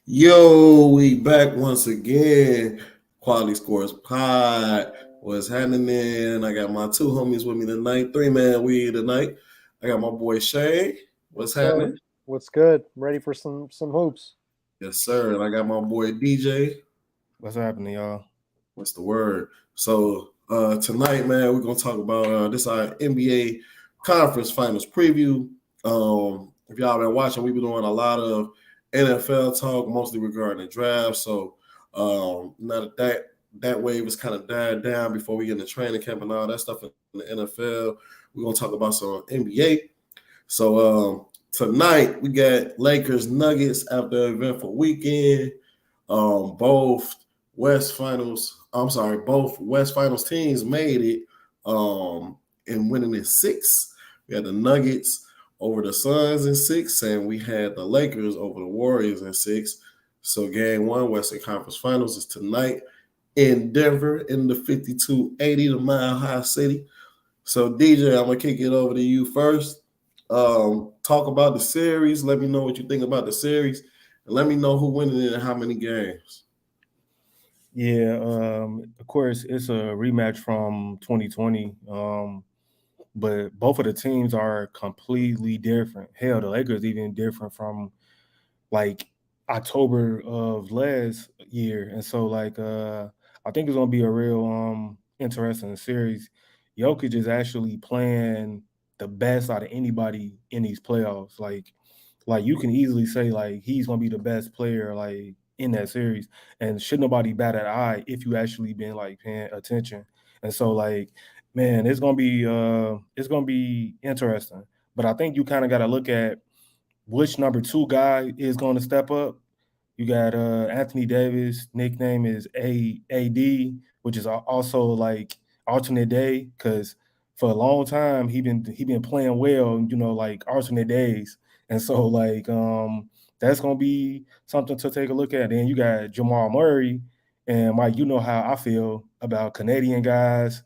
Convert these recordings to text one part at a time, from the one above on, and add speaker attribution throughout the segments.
Speaker 1: Yo, we back once again. Quality Scores Pod. What's happening? I got my two homies with me tonight. Three-man we tonight. I got my boy Shayne. What's
Speaker 2: What's good?
Speaker 1: happening?
Speaker 2: What's good? Ready for some hoops?
Speaker 1: Yes, sir. And I got my boy DJ.
Speaker 3: What's happening, y'all?
Speaker 1: What's the word? So tonight, man, we're gonna talk about this our NBA conference finals preview. If y'all been watching, we've been doing a lot of NFL talk, mostly regarding the draft. So now that wave is kind of died down before we get into training camp and all that stuff in the NFL. We're gonna talk about some NBA. So tonight we got Lakers Nuggets after an eventful weekend. Both both West Finals teams made it and winning in six. We had the Nuggets over the Suns in six, and we had the Lakers over the Warriors in six. So game one, Western Conference Finals is tonight in Denver in the 5280, the Mile High City. So DJ, I'm gonna kick it over to you first. Talk about the series. Let me know what you think about the series, and let me know who winning it and how many games.
Speaker 3: Yeah, of course, it's a rematch from 2020, but both of the teams are completely different. Hell, the Lakers even different from like October of last year, and so I think it's gonna be a real interesting series. Jokic is actually playing the best out of anybody in these playoffs. Like you can easily say like he's gonna be the best player like in that series, and should nobody bat an eye if you actually been like paying attention. And so man, it's gonna be interesting. But I think you kind of got to look at which number two guy is going to step up. You got Anthony Davis, nickname is AD, which is also like alternate day because for a long time he been playing well, like alternate days, and so that's gonna be something to take a look at. Then you got Jamal Murray, and Mike, you know how I feel about Canadian guys,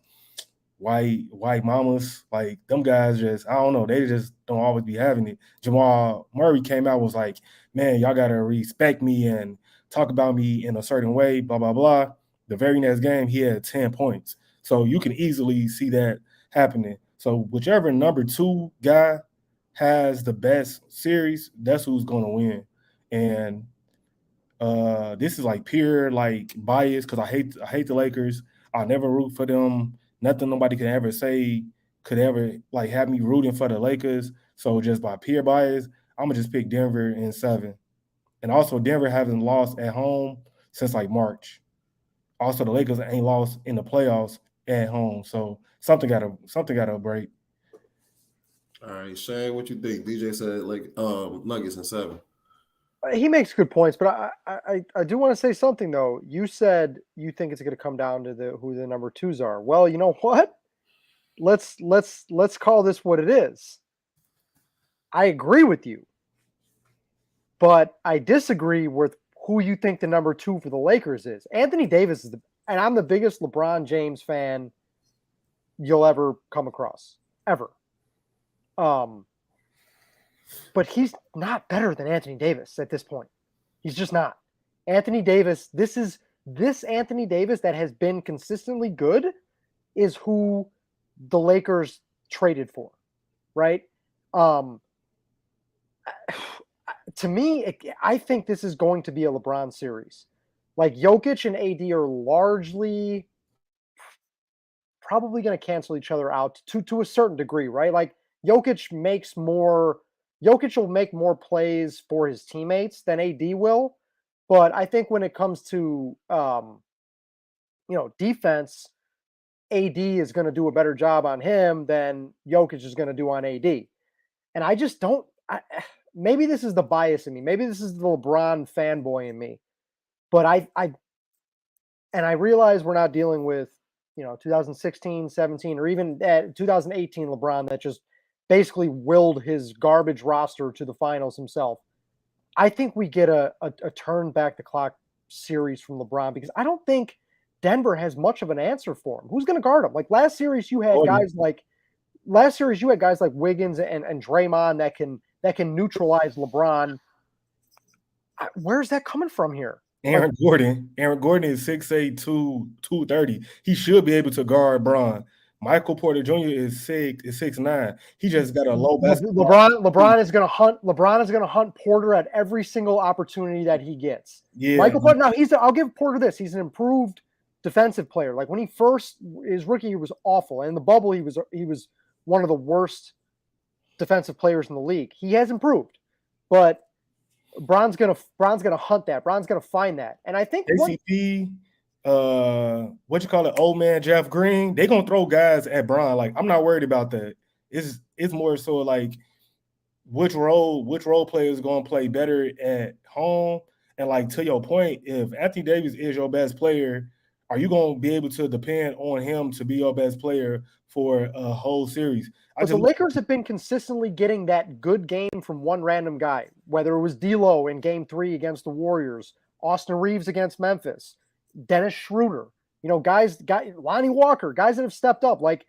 Speaker 3: white mamas, like them guys just I don't know, they just don't always be having it. Jamal Murray came out was like, man, y'all gotta respect me and talk about me in a certain way, blah blah blah. The very next game he had 10 points. So you can easily see that happening. So whichever number two guy has the best series, that's who's gonna win. And this is like pure like bias because I hate the Lakers. I'll never root for them. Nothing nobody can ever say could ever like have me rooting for the Lakers. So just by pure bias, I'm gonna just pick Denver in seven. And also Denver hasn't lost at home since like March. Also the Lakers ain't lost in the playoffs at home. So something gotta break.
Speaker 1: All right, Shane, what you think? DJ said like Nuggets in seven.
Speaker 2: He makes good points, but I do want to say something though. You said you think it's going to come down to who the number twos are. Well, you know what? Let's call this what it is. I agree with you, but I disagree with who you think the number two for the Lakers is. Anthony Davis and I'm the biggest LeBron James fan you'll ever come across ever. Um, but he's not better than Anthony Davis at this point. He's just not. Anthony Davis, this Anthony Davis that has been consistently good is who the Lakers traded for, right? Um, to me, I think this is going to be a LeBron series. Like Jokic and AD are largely probably going to cancel each other out to a certain degree, right? Like Jokic will make more plays for his teammates than AD will, but I think when it comes to defense, AD is going to do a better job on him than Jokic is going to do on AD. And I just don't. Maybe this is the bias in me. Maybe this is the LeBron fanboy in me. But I realize we're not dealing with 2016, 17, or even 2018 LeBron that just basically willed his garbage roster to the finals himself. I think we get a turn back the clock series from LeBron because I don't think Denver has much of an answer for him. Who's going to guard him? Like last series, you had guys like Wiggins and Draymond that can neutralize LeBron. Where's that coming from here?
Speaker 3: Aaron Gordon is 6'8", 230. He should be able to guard Bron. Michael Porter Jr. is 6'9". He just got a low basketball.
Speaker 2: LeBron is going to hunt Porter at every single opportunity that he gets.
Speaker 3: Yeah.
Speaker 2: Michael Porter. Now I'll give Porter this. He's an improved defensive player. Like when he first his rookie, he was awful. And in the bubble, he was one of the worst defensive players in the league. He has improved, but Bron's gonna hunt that. Bron's gonna find that. And I think
Speaker 3: KCP, what you call it, old man Jeff Green, they gonna throw guys at Bron. Like, I'm not worried about that. It's more so like which role player is gonna play better at home. And like, to your point, if Anthony Davis is your best player, are you gonna be able to depend on him to be your best player for a whole series?
Speaker 2: But the Lakers have been consistently getting that good game from one random guy, whether it was D'Lo in Game 3 against the Warriors, Austin Reeves against Memphis, Dennis Schroeder, guys, Lonnie Walker, guys that have stepped up. Like,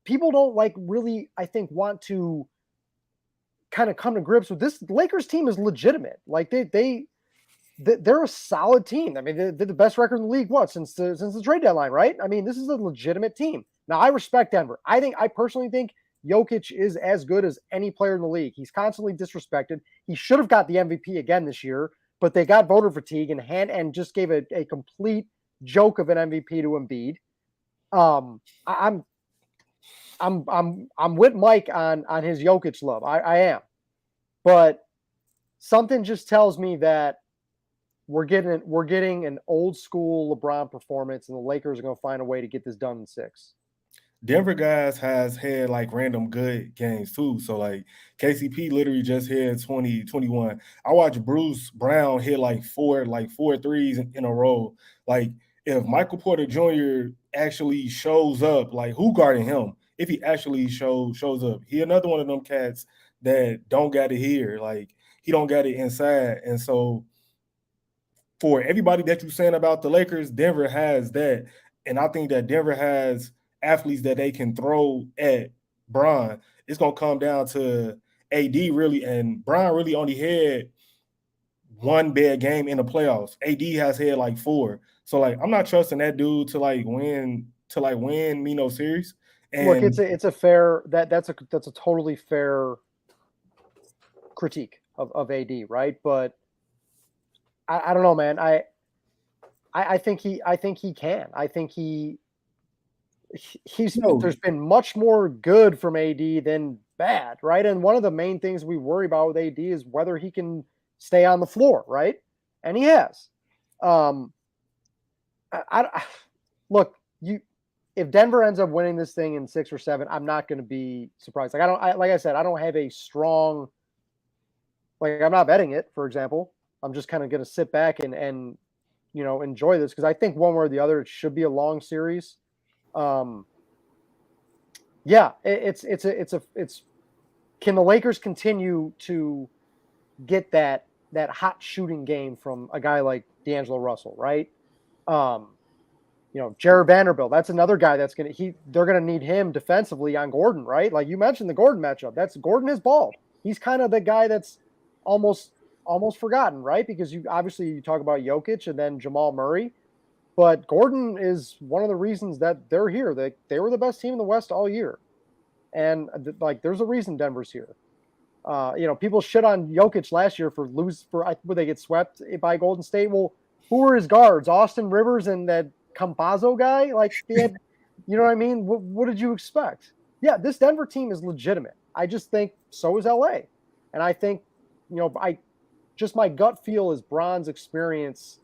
Speaker 2: people don't really, I think, want to kind of come to grips with this. The Lakers team is legitimate. Like they're a solid team. I mean, they're the best record in the league. Since the trade deadline, right? I mean, this is a legitimate team. Now, I respect Denver. I personally think Jokic is as good as any player in the league. He's constantly disrespected. He should have got the MVP again this year, but they got voter fatigue and just gave a complete joke of an MVP to Embiid. I'm with Mike on his Jokic love. I am, but something just tells me that we're getting an old school LeBron performance, and the Lakers are going to find a way to get this done in 6.
Speaker 3: Denver guys has had like random good games too. So like KCP literally just hit 21. I watched Bruce Brown hit like four threes in a row. Like, if Michael Porter Jr. actually shows up, like, who guarding him? If he actually shows up, he another one of them cats that don't got it here. Like, he don't got it inside. And so for everybody that you're saying about the Lakers, Denver has that. And I think that Denver has athletes that they can throw at Bron. It's going to come down to AD really, and Bron really only had one bad game in the playoffs. AD has had like 4. So like, I'm not trusting that dude to win me no series. And
Speaker 2: look, it's a fair that's a totally fair critique of AD, right? But I don't know, man. I think he can. I think there's been much more good from AD than bad, right? And one of the main things we worry about with AD is whether he can stay on the floor, right? And he has. Look, if Denver ends up winning this thing in 6 or 7, I'm not going to be surprised. Like I said, I don't have a strong, I'm not betting it, for example. I'm just kind of going to sit back and enjoy this, because I think one way or the other it should be a long series. Yeah, it's can the Lakers continue to get that hot shooting game from a guy like D'Angelo Russell, right? Jared Vanderbilt, that's another guy they're gonna need him defensively on Gordon, right? Like you mentioned the Gordon matchup. Gordon is bald. He's kind of the guy that's almost forgotten, right? Because you talk about Jokic and then Jamal Murray, but Gordon is one of the reasons that they're here. They were the best team in the West all year, and there's a reason Denver's here. People shit on Jokic last year for would they get swept by Golden State? Well, who were his guards? Austin Rivers and that Campazzo guy? Like, they had, you know what I mean? What did you expect? Yeah, this Denver team is legitimate. I just think so is LA, and I think my gut feel is Bron's experience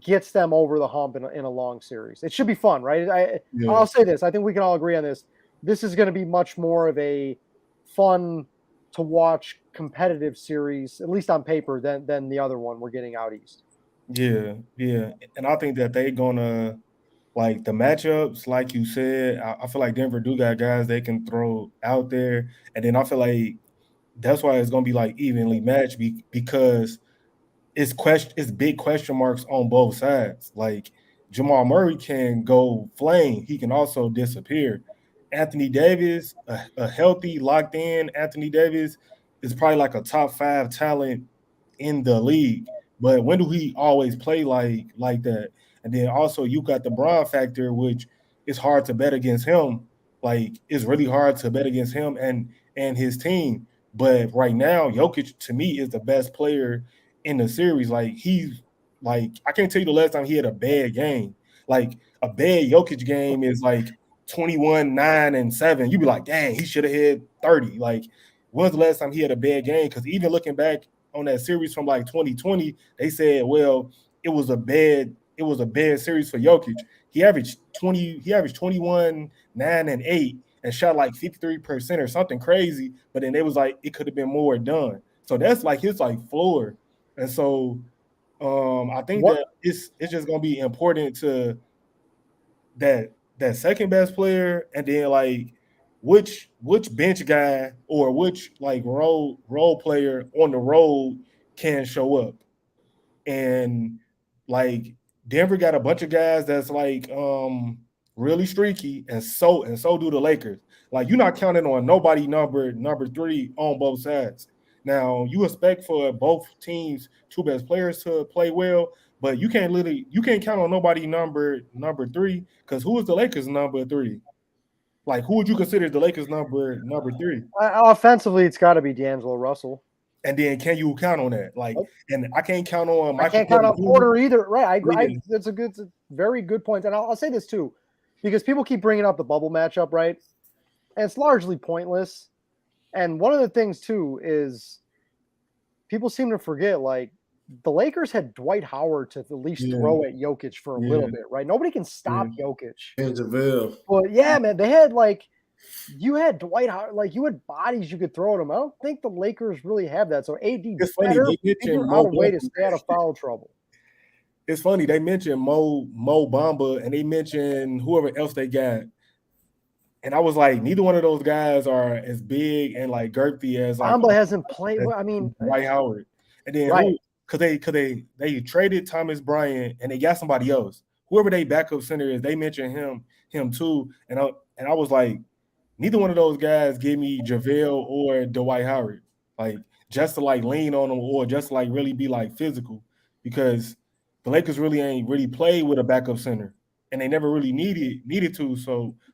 Speaker 2: gets them over the hump in a long series. It should be fun, right? I'll say this. I think we can all agree on this. This is going to be much more of a fun to watch competitive series, at least on paper, than the other one we're getting out east.
Speaker 3: Yeah. And I think that they're going to, like, the matchups, like you said, I feel like Denver do got guys they can throw out there. And then I feel like that's why it's going to be, like, evenly matched because it's big question marks on both sides. Like, Jamal Murray can go flame. He can also disappear. Anthony Davis, a healthy, locked in Anthony Davis is probably like a top 5 talent in the league. But when do he always play like that? And then also you got the Bron factor, which is hard to bet against him. Like it's really hard to bet against him and his team. But right now, Jokic to me is the best player in the series. Like he's like I can't tell you the last time he had a bad game. Like a bad Jokic game is like 21, 9, and 7. You'd be like, dang, he should have had 30. Like, when's the last time he had a bad game? Because even looking back on that series from like 2020, they said, well, it was a bad series for Jokic. He averaged 21, 9, and 8 and shot like 53% or something crazy. But then they was like, it could have been more done. So that's like his like floor. And so I think that it's just gonna be important to that second best player, and then like which bench guy or which like role player on the road can show up. And like Denver got a bunch of guys that's like really streaky, and so do the Lakers. Like you're not counting on nobody number 3 on both sides. Now you expect for both teams' two best players to play well, but you can't count on nobody number 3, because who is the Lakers number 3? Like who would you consider the Lakers number 3?
Speaker 2: Offensively, it's got to be D'Angelo Russell.
Speaker 3: And then can you count on that? Like, and I can't count on.
Speaker 2: I can't count on Porter either. Right? That's a very good point. And I'll say this too, because people keep bringing up the bubble matchup, right? And it's largely pointless. And one of the things too is people seem to forget, like the Lakers had Dwight Howard to at least throw at Jokic for a little bit, right? Nobody can stop Jokic.
Speaker 1: And JaVale.
Speaker 2: But yeah, man, they had you had Dwight Howard, like you had bodies you could throw at him. I don't think the Lakers really have that. So AD better figure out a way to stay out of foul trouble.
Speaker 3: It's funny, they mentioned Mo Bamba and they mentioned whoever else they got. And I was like, neither one of those guys are as big and like girthy as like
Speaker 2: Bamba hasn't played. I mean,
Speaker 3: Dwight Howard. And then because they traded Thomas Bryant and they got somebody else. Whoever they backup center is, they mentioned him too. And I was like, neither one of those guys give me JaVale or Dwight Howard, like just to like lean on them or just to like really be like physical, because the Lakers really ain't really played with a backup center, and they never really needed to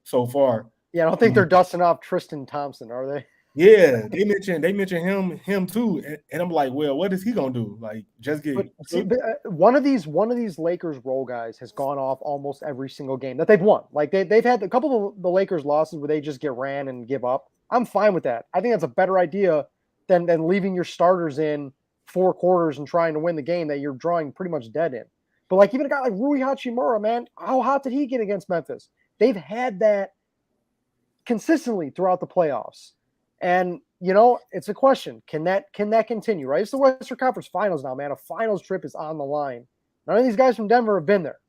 Speaker 3: so far.
Speaker 2: Yeah, I don't think they're dusting off Tristan Thompson, are they?
Speaker 3: Yeah, they mentioned him too, and I'm like, well, what is he gonna do? Like, just get
Speaker 2: one of these Lakers role guys has gone off almost every single game that they've won. Like they've had a couple of the Lakers losses where they just get ran and give up. I'm fine with that. I think that's a better idea than leaving your starters in 4 quarters and trying to win the game that you're drawing pretty much dead in. But like even a guy like Rui Hachimura, man, how hot did he get against Memphis? They've had that consistently throughout the playoffs. And, you know, it's a question. Can that continue, right? It's the Western Conference Finals now, man. A finals trip is on the line. None of these guys from Denver have been there.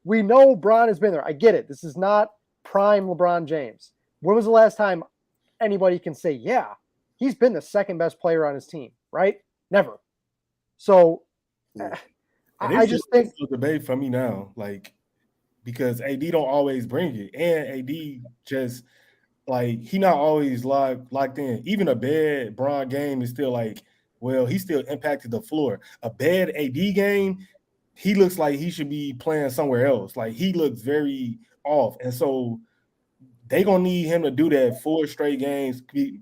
Speaker 2: We know Bron has been there. I get it. This is not prime LeBron James. When was the last time anybody can say, yeah, he's been the second best player on his team, right? Never. So I just think
Speaker 3: it's a debate for me now, like, because AD don't always bring it. And AD just – like he not always locked in. Even a bad Bron game is still like, well, he still impacted the floor. A bad AD game, he looks like he should be playing somewhere else. Like he looks very off. And so they gonna need him to do that 4 straight games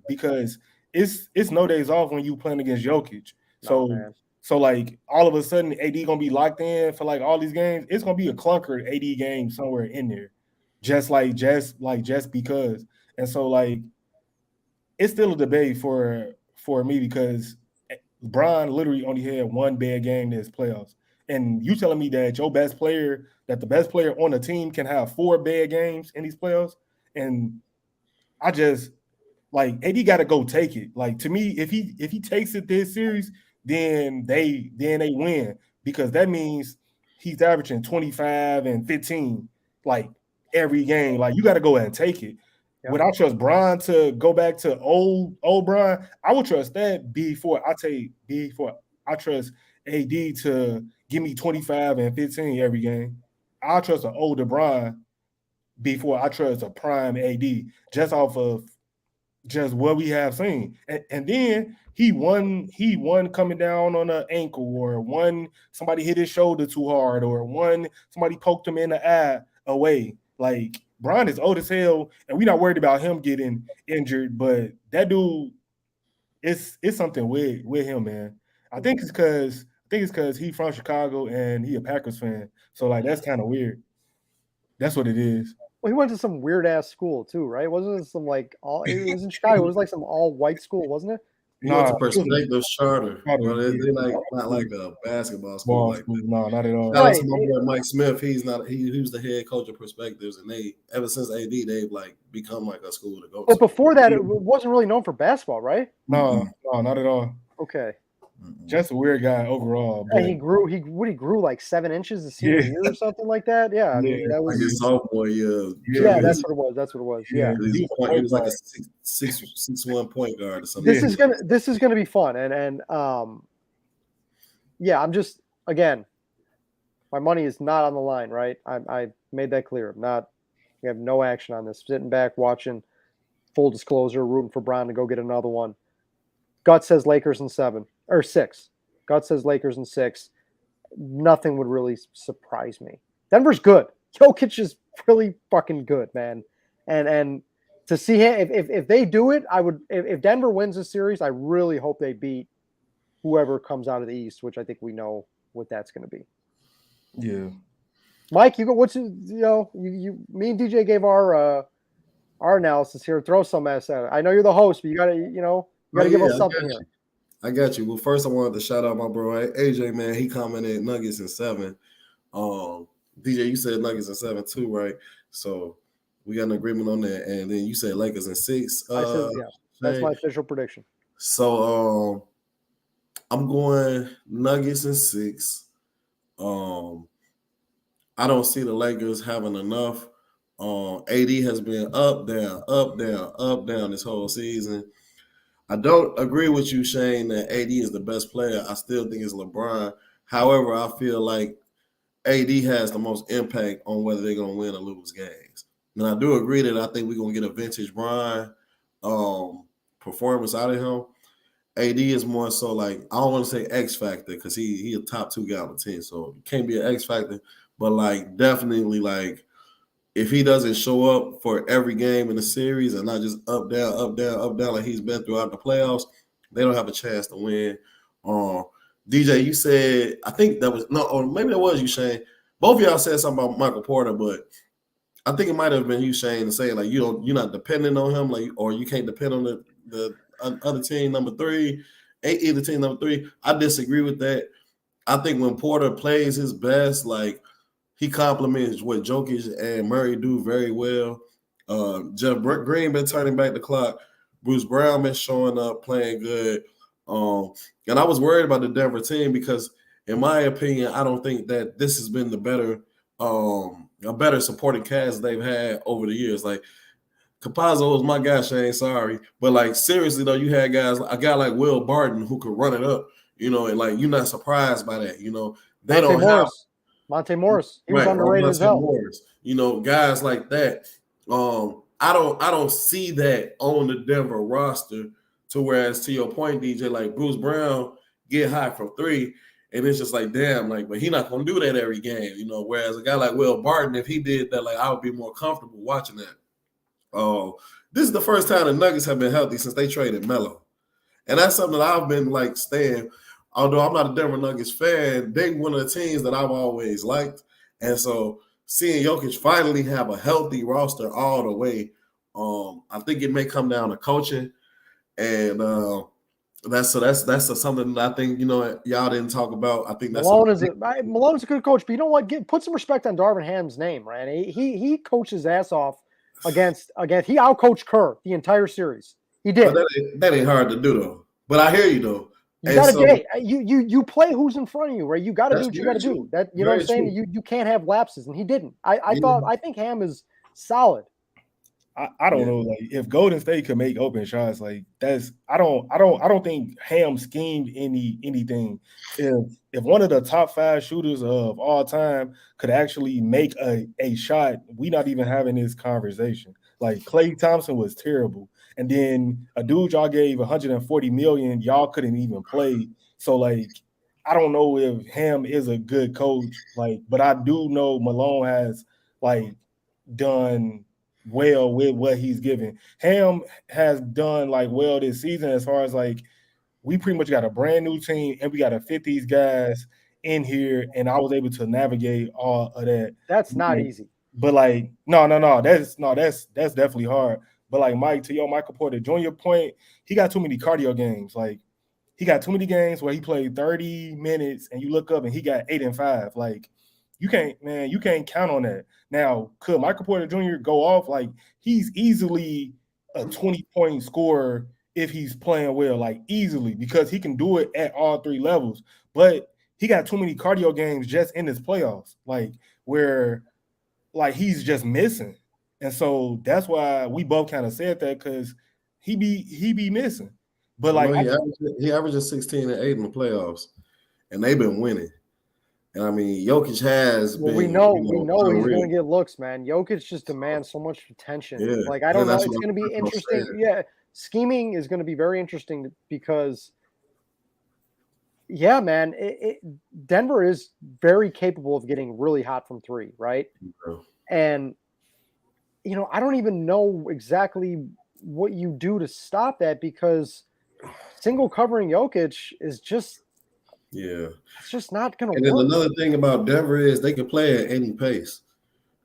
Speaker 3: because it's no days off when you playing against Jokic. So like all of a sudden AD gonna be locked in for like all these games. It's gonna be a clunker AD game somewhere in there. Just because. And so, like, it's still a debate for me because Bron literally only had 1 bad game this playoffs. And you telling me that the best player on the team can have 4 bad games in these playoffs? And I just, like, AD got to go take it. Like, to me, if he takes it this series, then they win, because that means he's averaging 25 and 15, like, every game. Like, you got to go ahead and take it. Yeah. Would I trust Bron to go back to old Bron? I would trust that before I trust AD to give me 25 and 15 every game. I trust an older Bron before I trust a prime AD, just off of just what we have seen. And then he won coming down on an ankle, or one somebody hit his shoulder too hard, or one somebody poked him in the eye away. Like Bron is old as hell, and we're not worried about him getting injured, but that dude, it's something with him, man. I think it's because he's from Chicago and he a Packers fan. So like that's kind of weird. That's what it is.
Speaker 2: Well, he went to some weird ass school too, right? Wasn't it some like all? It was in Chicago. It was like some all white school, wasn't it?
Speaker 1: He went
Speaker 3: Nah,
Speaker 1: to Perspective Charter,
Speaker 3: Charter,
Speaker 1: but
Speaker 3: yeah.
Speaker 1: they like not like a basketball school
Speaker 3: Ball
Speaker 1: like
Speaker 3: school.
Speaker 1: that.
Speaker 3: No, not at all.
Speaker 1: Shout out
Speaker 2: Right.
Speaker 1: to my boy Mike Smith. He was the head coach of Perspectives, and they ever since AD they've like become like a school to go
Speaker 2: But
Speaker 1: to.
Speaker 2: before that, it wasn't really known for basketball, right?
Speaker 3: No, not at all.
Speaker 2: Okay.
Speaker 3: Just a weird guy overall.
Speaker 2: And
Speaker 3: But
Speaker 2: he grew like 7 inches the senior
Speaker 3: Yeah.
Speaker 2: year or something like that. Yeah, I mean
Speaker 3: Yeah,
Speaker 2: that
Speaker 1: Like
Speaker 2: was
Speaker 1: his sophomore year.
Speaker 2: yeah, that's what it was. That's what it was. Yeah.
Speaker 1: He
Speaker 3: he
Speaker 1: was like a 6'1" point guard or something.
Speaker 2: This is gonna be fun, and yeah, I'm just again, my money is not on the line, right? I made that clear. I'm not. We have no action on this. Sitting back watching. Full disclosure, rooting for Brown to go get another one. Gut says Lakers in 7 or 6. Gut says Lakers in 6. Nothing would really surprise me. Denver's good. Jokic is really fucking good, man. And to see him, if they do it, I would. If Denver wins this series, I really hope they beat whoever comes out of the East, which I think we know what that's going to be.
Speaker 3: Yeah.
Speaker 2: Mike, you go. What's you? Me and DJ gave our analysis here. Throw some ass at it. I know you're the host, but you gotta give us something here.
Speaker 1: I got you. Well, first I wanted to shout out my bro AJ, man. He commented Nuggets in 7. DJ, you said Nuggets in 7 too, right? So we got an agreement on that. And then you said Lakers in 6.
Speaker 2: I said, yeah, that's my official prediction.
Speaker 1: So I'm going Nuggets in 6. I don't see the Lakers having enough. AD has been up, down, up, down, up, down this whole season. I don't agree with you, Shayne, that AD is the best player. I still think it's LeBron. However, I feel like AD has the most impact on whether they're going to win or lose games. And I do agree that I think we're going to get a vintage Bron performance out of him. AD is more so like, I don't want to say X Factor because he a top 2 guy on the team, so it can't be an X Factor. But like definitely like if he doesn't show up for every game in the series and not just up, down, up, down, up, down like he's been throughout the playoffs, they don't have a chance to win. DJ, you said, I think that was, no, or maybe that was you, Shayne. Both of y'all said something about Michael Porter, but I think it might have been you, Shayne, saying like you're not dependent on him, like, or you can't depend on the other team number 3, either team number 3. I disagree with that. I think when Porter plays his best, like he complements what Jokic and Murray do very well. Jeff Green been turning back the clock. Bruce Brown been showing up, playing good. And I was worried about the Denver team because, in my opinion, I don't think that this has been a better supporting cast they've had over the years. Like Capazzo was my guy, Shayne. Sorry, but like seriously though, you had a guy like Will Barton who could run it up. And like you're not surprised by that. They don't have
Speaker 2: Monte Morris. He was underrated as hell.
Speaker 1: Morris. Guys like that. I don't see that on the Denver roster. To whereas to your point, DJ, like Bruce Brown get high from 3, and it's just like damn, like, but he's not gonna do that every game. Whereas a guy like Will Barton, if he did that, like I would be more comfortable watching that. This is the first time the Nuggets have been healthy since they traded Melo, and that's something that I've been like staying. Although I'm not a Denver Nuggets fan, they one of the teams that I've always liked. And so seeing Jokic finally have a healthy roster all the way, I think it may come down to coaching. And that's something that I think, y'all didn't talk about. I think that's
Speaker 2: Malone's a good coach, but you know what? Put some respect on Darvin Ham's name, right? He coached his ass off against he outcoached Kerr the entire series. He did.
Speaker 1: That ain't hard to do though. But I hear you though.
Speaker 2: You gotta you play who's in front of you, right? You gotta do what you gotta do. That know what I'm saying? You can't have lapses, and he didn't. I think Ham is solid.
Speaker 3: I don't know, like if Golden State could make open shots, like that's I don't think Ham schemed anything. If one of the top 5 shooters of all time could actually make a shot, we not even having this conversation. Like Klay Thompson was terrible. And then a dude y'all gave 140 million, y'all couldn't even play. So like, I don't know if Ham is a good coach, like, but I do know Malone has like done well with what he's given. Ham has done like well this season as far as like we pretty much got a brand new team and we got to fit these guys in here, and I was able to navigate all of that.
Speaker 2: That's not
Speaker 3: Like,
Speaker 2: easy.
Speaker 3: but like, no, that's definitely hard. But like Mike, to your Michael Porter Jr. point, he got too many cardio games. Like he got too many games where he played 30 minutes and you look up and he got 8 and 5. Like you can't count on that. Now, could Michael Porter Jr. go off? Like he's easily a 20-point scorer if he's playing well, like easily, because he can do it at all three levels. But he got too many cardio games just in his playoffs, like where like he's just missing. And so that's why we both kind of said that, because he be missing. But
Speaker 1: I know
Speaker 3: like
Speaker 1: he averages 16 and 8 in the playoffs, and they've been winning. And I mean, Jokic has
Speaker 2: Well,
Speaker 1: been.
Speaker 2: we know he's
Speaker 1: unreal.
Speaker 2: going to get looks, man. Jokic just demands so much attention.
Speaker 1: Yeah,
Speaker 2: Like I don't know,
Speaker 1: that's
Speaker 2: it's
Speaker 1: what
Speaker 2: going to be
Speaker 1: I'm
Speaker 2: interesting.
Speaker 1: saying.
Speaker 2: Yeah, scheming is going to be very interesting because, yeah, man, Denver is very capable of getting really hot from three, right?
Speaker 1: Yeah.
Speaker 2: And I don't even know exactly what you do to stop that because single covering Jokic is just.
Speaker 1: Yeah.
Speaker 2: It's just not going to
Speaker 1: And then
Speaker 2: work.
Speaker 1: another thing about Denver is they can play at any pace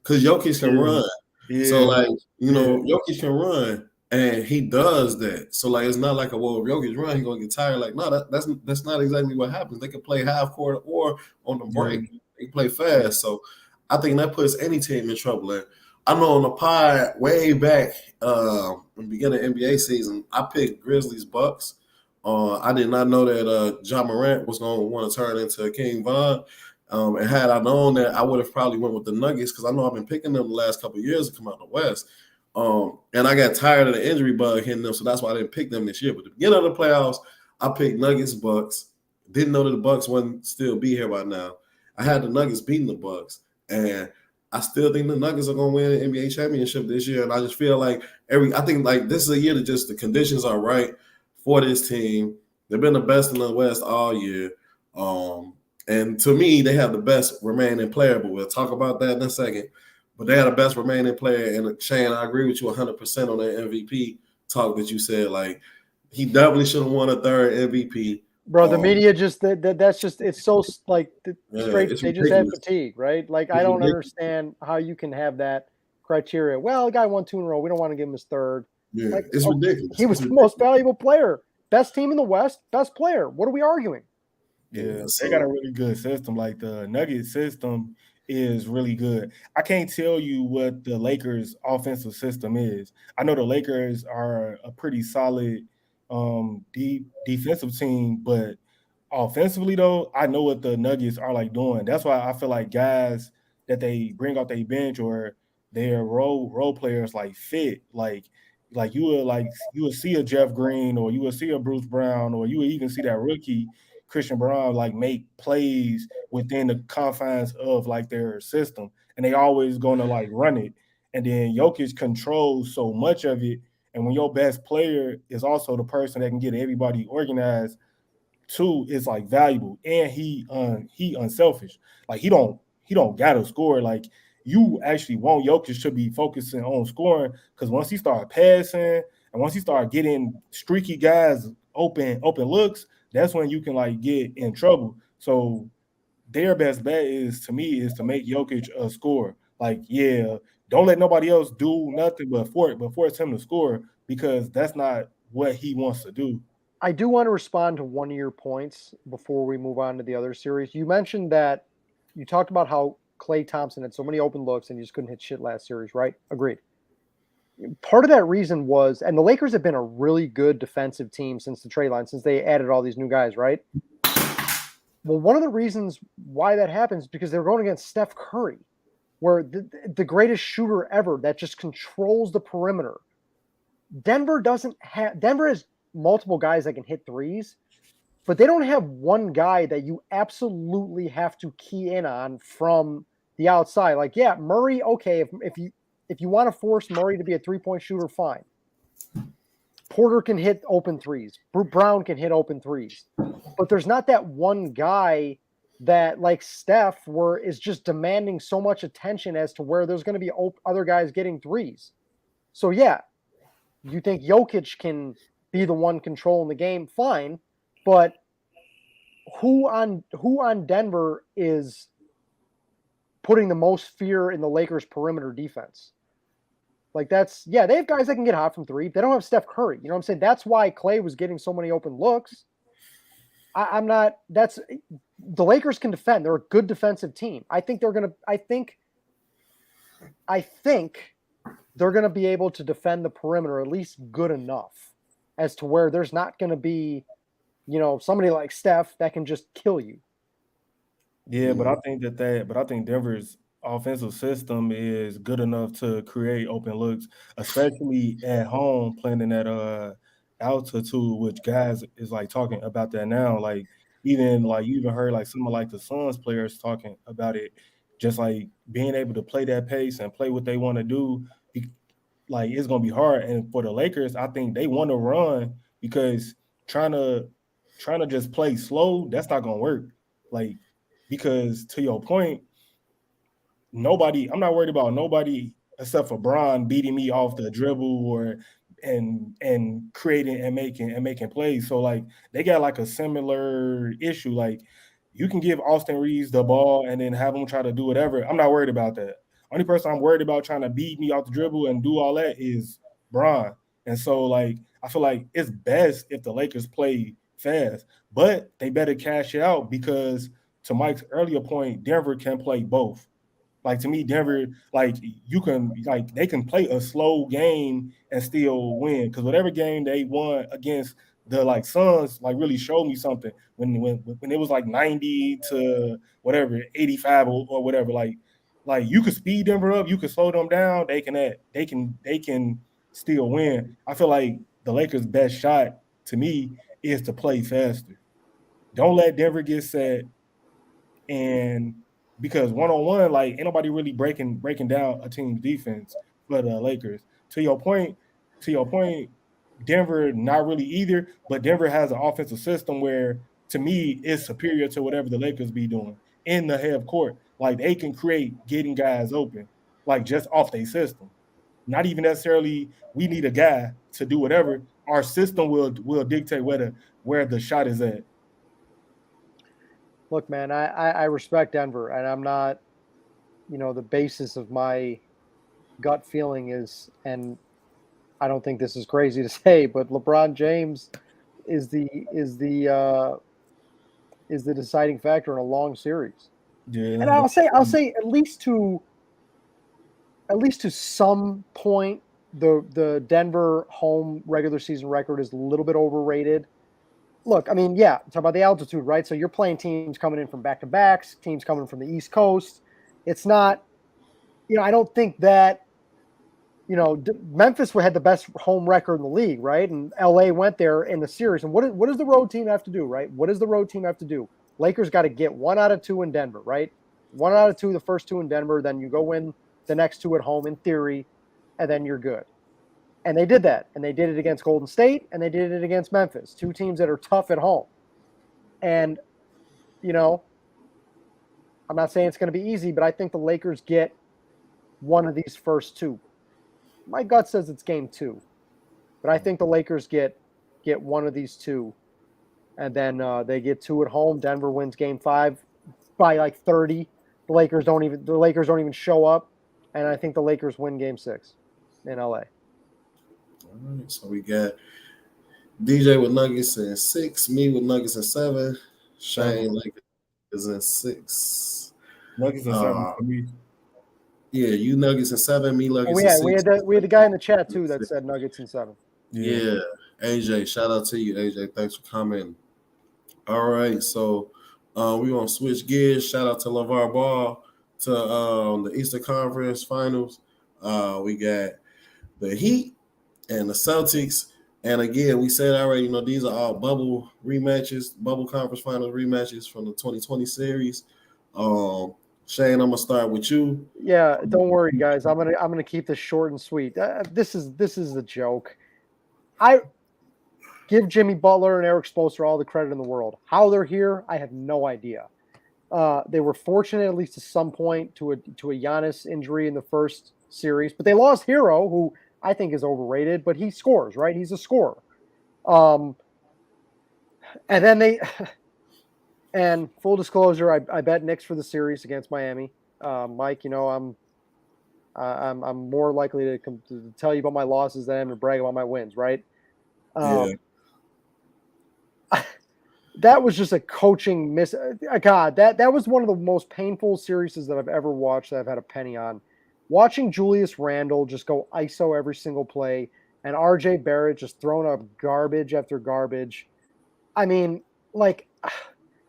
Speaker 1: because Jokic can run.
Speaker 3: Yeah.
Speaker 1: So, like, Jokic can run, and he does that. So, like, it's not like, if Jokic run, he's going to get tired. Like, no, that's not exactly what happens. They can play half court or on the break. They can play fast. So, I think that puts any team in trouble. And I know on the pod way back in the beginning of NBA season, I picked Grizzlies Bucks. I did not know that John Morant was going to want to turn into King Von. And had I known that, I would have probably went with the Nuggets because I know I've been picking them the last couple of years to come out of the West. And I got tired of the injury bug hitting them, so that's why I didn't pick them this year. But at the beginning of the playoffs, I picked Nuggets, Bucks. Didn't know that the Bucks wouldn't still be here by now. I had the Nuggets beating the Bucks, and I still think the Nuggets are going to win the NBA championship this year. And I just feel like I think like this is a year that just the conditions are right for this team. They've been the best in the West all year. And to me, they have the best remaining player, but we'll talk about that in a second. But they have the best remaining player. And Shayne, I agree with you 100% on that MVP talk that you said. Like, he definitely should have won a third MVP.
Speaker 2: Bro, the media just that's just it's so like straight. They just have fatigue, right? Like I don't understand how you can have that criteria. Well, the guy won 2 in a row. We don't want to give him his third.
Speaker 1: Yeah,
Speaker 2: like,
Speaker 1: it's ridiculous.
Speaker 2: He was the most valuable player, best team in the West, best player. What are we arguing?
Speaker 3: Yeah, they got a really good system. Like the Nugget system is really good. I can't tell you what the Lakers' offensive system is. I know the Lakers are a pretty solid deep defensive team, but offensively though, I know what the Nuggets are like doing. That's why I feel like guys that they bring off their bench or their role players like fit like you will see a Jeff Green or you will see a Bruce Brown or you will even see that rookie Christian Brown like make plays within the confines of like their system, and they always gonna like run it. And then Jokic controls so much of it. And when your best player is also the person that can get everybody organized too, it's like valuable. And he unselfish. Like he don't gotta score. Like you actually want Jokic to be focusing on scoring, because once he start passing and once he start getting streaky guys open looks, that's when you can like get in trouble. So their best bet is to make Jokic a scorer. Like, yeah, don't let nobody else do nothing but force him to score, because that's not what he wants to do.
Speaker 2: I do want to respond to one of your points before we move on to the other series. You mentioned that you talked about how Klay Thompson had so many open looks and he just couldn't hit shit last series, right? Agreed. Part of that reason was, and the Lakers have been a really good defensive team since the trade line, since they added all these new guys, right? Well, one of the reasons why that happens is because they're going against Steph Curry, where the greatest shooter ever that just controls the perimeter. Denver has multiple guys that can hit threes, but they don't have one guy that you absolutely have to key in on from the outside. Like, yeah, Murray, okay, if you want to force Murray to be a 3-point shooter, fine. Porter can hit open threes. Brown can hit open threes. But there's not that one guy that, like Steph, is just demanding so much attention as to where there's going to be other guys getting threes. So, yeah, you think Jokic can be the one controlling the game? Fine. But who on Denver is putting the most fear in the Lakers' perimeter defense? Like they have guys that can get hot from three. They don't have Steph Curry. You know what I'm saying? That's why Clay was getting so many open looks. The Lakers can defend. They're a good defensive team. I think they're gonna be able to defend the perimeter at least good enough as to where there's not gonna be, somebody like Steph that can just kill you.
Speaker 3: Yeah, but I think I think Denver's offensive system is good enough to create open looks, especially at home playing in that altitude, which guys is like talking about that now. Like even like you even heard like some of like the Suns players talking about it, just like being able to play that pace and play what they want to do. Like it's gonna be hard. And for the Lakers, I think they want to run because trying to just play slow, that's not gonna work. Like because to your point, I'm not worried about nobody except for Bron beating me off the dribble or and creating and making plays. So like they got like a similar issue. Like you can give Austin Reeves the ball and then have him try to do whatever. I'm not worried about that. Only person I'm worried about trying to beat me off the dribble and do all that is Bron. And so like I feel like it's best if the Lakers play fast, but they better cash it out because to Mike's earlier point, Denver can play both. Like to me, Denver, like they can play a slow game and still win. Because whatever game they won against the like Suns, like really showed me something when it was like 90 to whatever 85 or whatever. Like you could speed Denver up, you could slow them down. They can still win. I feel like the Lakers' best shot to me is to play faster. Don't let Denver get set. And because one-on-one, like ain't nobody really breaking down a team's defense for the Lakers. To your point, Denver not really either, but Denver has an offensive system where to me it's superior to whatever the Lakers be doing in the half court. Like they can create getting guys open, like just off their system. Not even necessarily we need a guy to do whatever. Our system will dictate where the shot is at.
Speaker 2: Look, man, I respect Denver, and I'm not, the basis of my gut feeling is, and I don't think this is crazy to say, but LeBron James is the deciding factor in a long series.
Speaker 3: Yeah,
Speaker 2: And I'll say at least to some point, the Denver home regular season record is a little bit overrated. Look, I mean, yeah, talk about the altitude, right? So you're playing teams coming in from back-to-backs, teams coming from the East Coast. It's not, I don't think that, Memphis had the best home record in the league, right? And LA went there in the series. And what does the road team have to do, right? What does the road team have to do? Lakers got to get 1 out of 2 in Denver, right? 1 out of 2, the first 2 in Denver, then you go win the next 2 at home in theory, and then you're good. And they did that. And they did it against Golden State, and they did it against Memphis, 2 teams that are tough at home. And, I'm not saying it's going to be easy, but I think the Lakers get one of these first 2. My gut says it's game 2. But I think the Lakers get one of these 2. And then they get 2 at home. Denver wins game 5 by like 30. The Lakers don't even show up. And I think the Lakers win game 6 in LA.
Speaker 1: All right, so we got DJ with Nuggets in 6, me with Nuggets in 7, Shayne is in 6.
Speaker 3: Nuggets in 7 for me.
Speaker 1: Yeah, you Nuggets in 7, me Nuggets in 6.
Speaker 2: We had the guy in the chat too that said Nuggets in 7.
Speaker 1: Yeah, AJ, shout out to you, AJ. Thanks for commenting. All right, so we're gonna switch gears. Shout out to LeVar Ball to the Eastern Conference Finals. We got the Heat and the Celtics. And again, we said already, these are all bubble conference finals rematches from the 2020 series. Shayne, I'm gonna start with you.
Speaker 2: Yeah, don't worry, guys. I'm gonna keep this short and sweet. This is a joke. give Jimmy Butler and Eric Spoelstra all the credit in the world. How they're here, I have no idea. They were fortunate, at least at some point, to a Giannis injury in the first series, but they lost Hero, who I think is overrated, but he scores, right? He's a scorer. And then and full disclosure, I bet Knicks for the series against Miami. Mike, I'm more likely to tell you about my losses than I am to brag about my wins, right?
Speaker 1: Yeah.
Speaker 2: That was just a coaching miss. God, that was one of the most painful series that I've ever watched that I've had a penny on. Watching Julius Randle just go ISO every single play and RJ Barrett just throwing up garbage after garbage. I mean, like,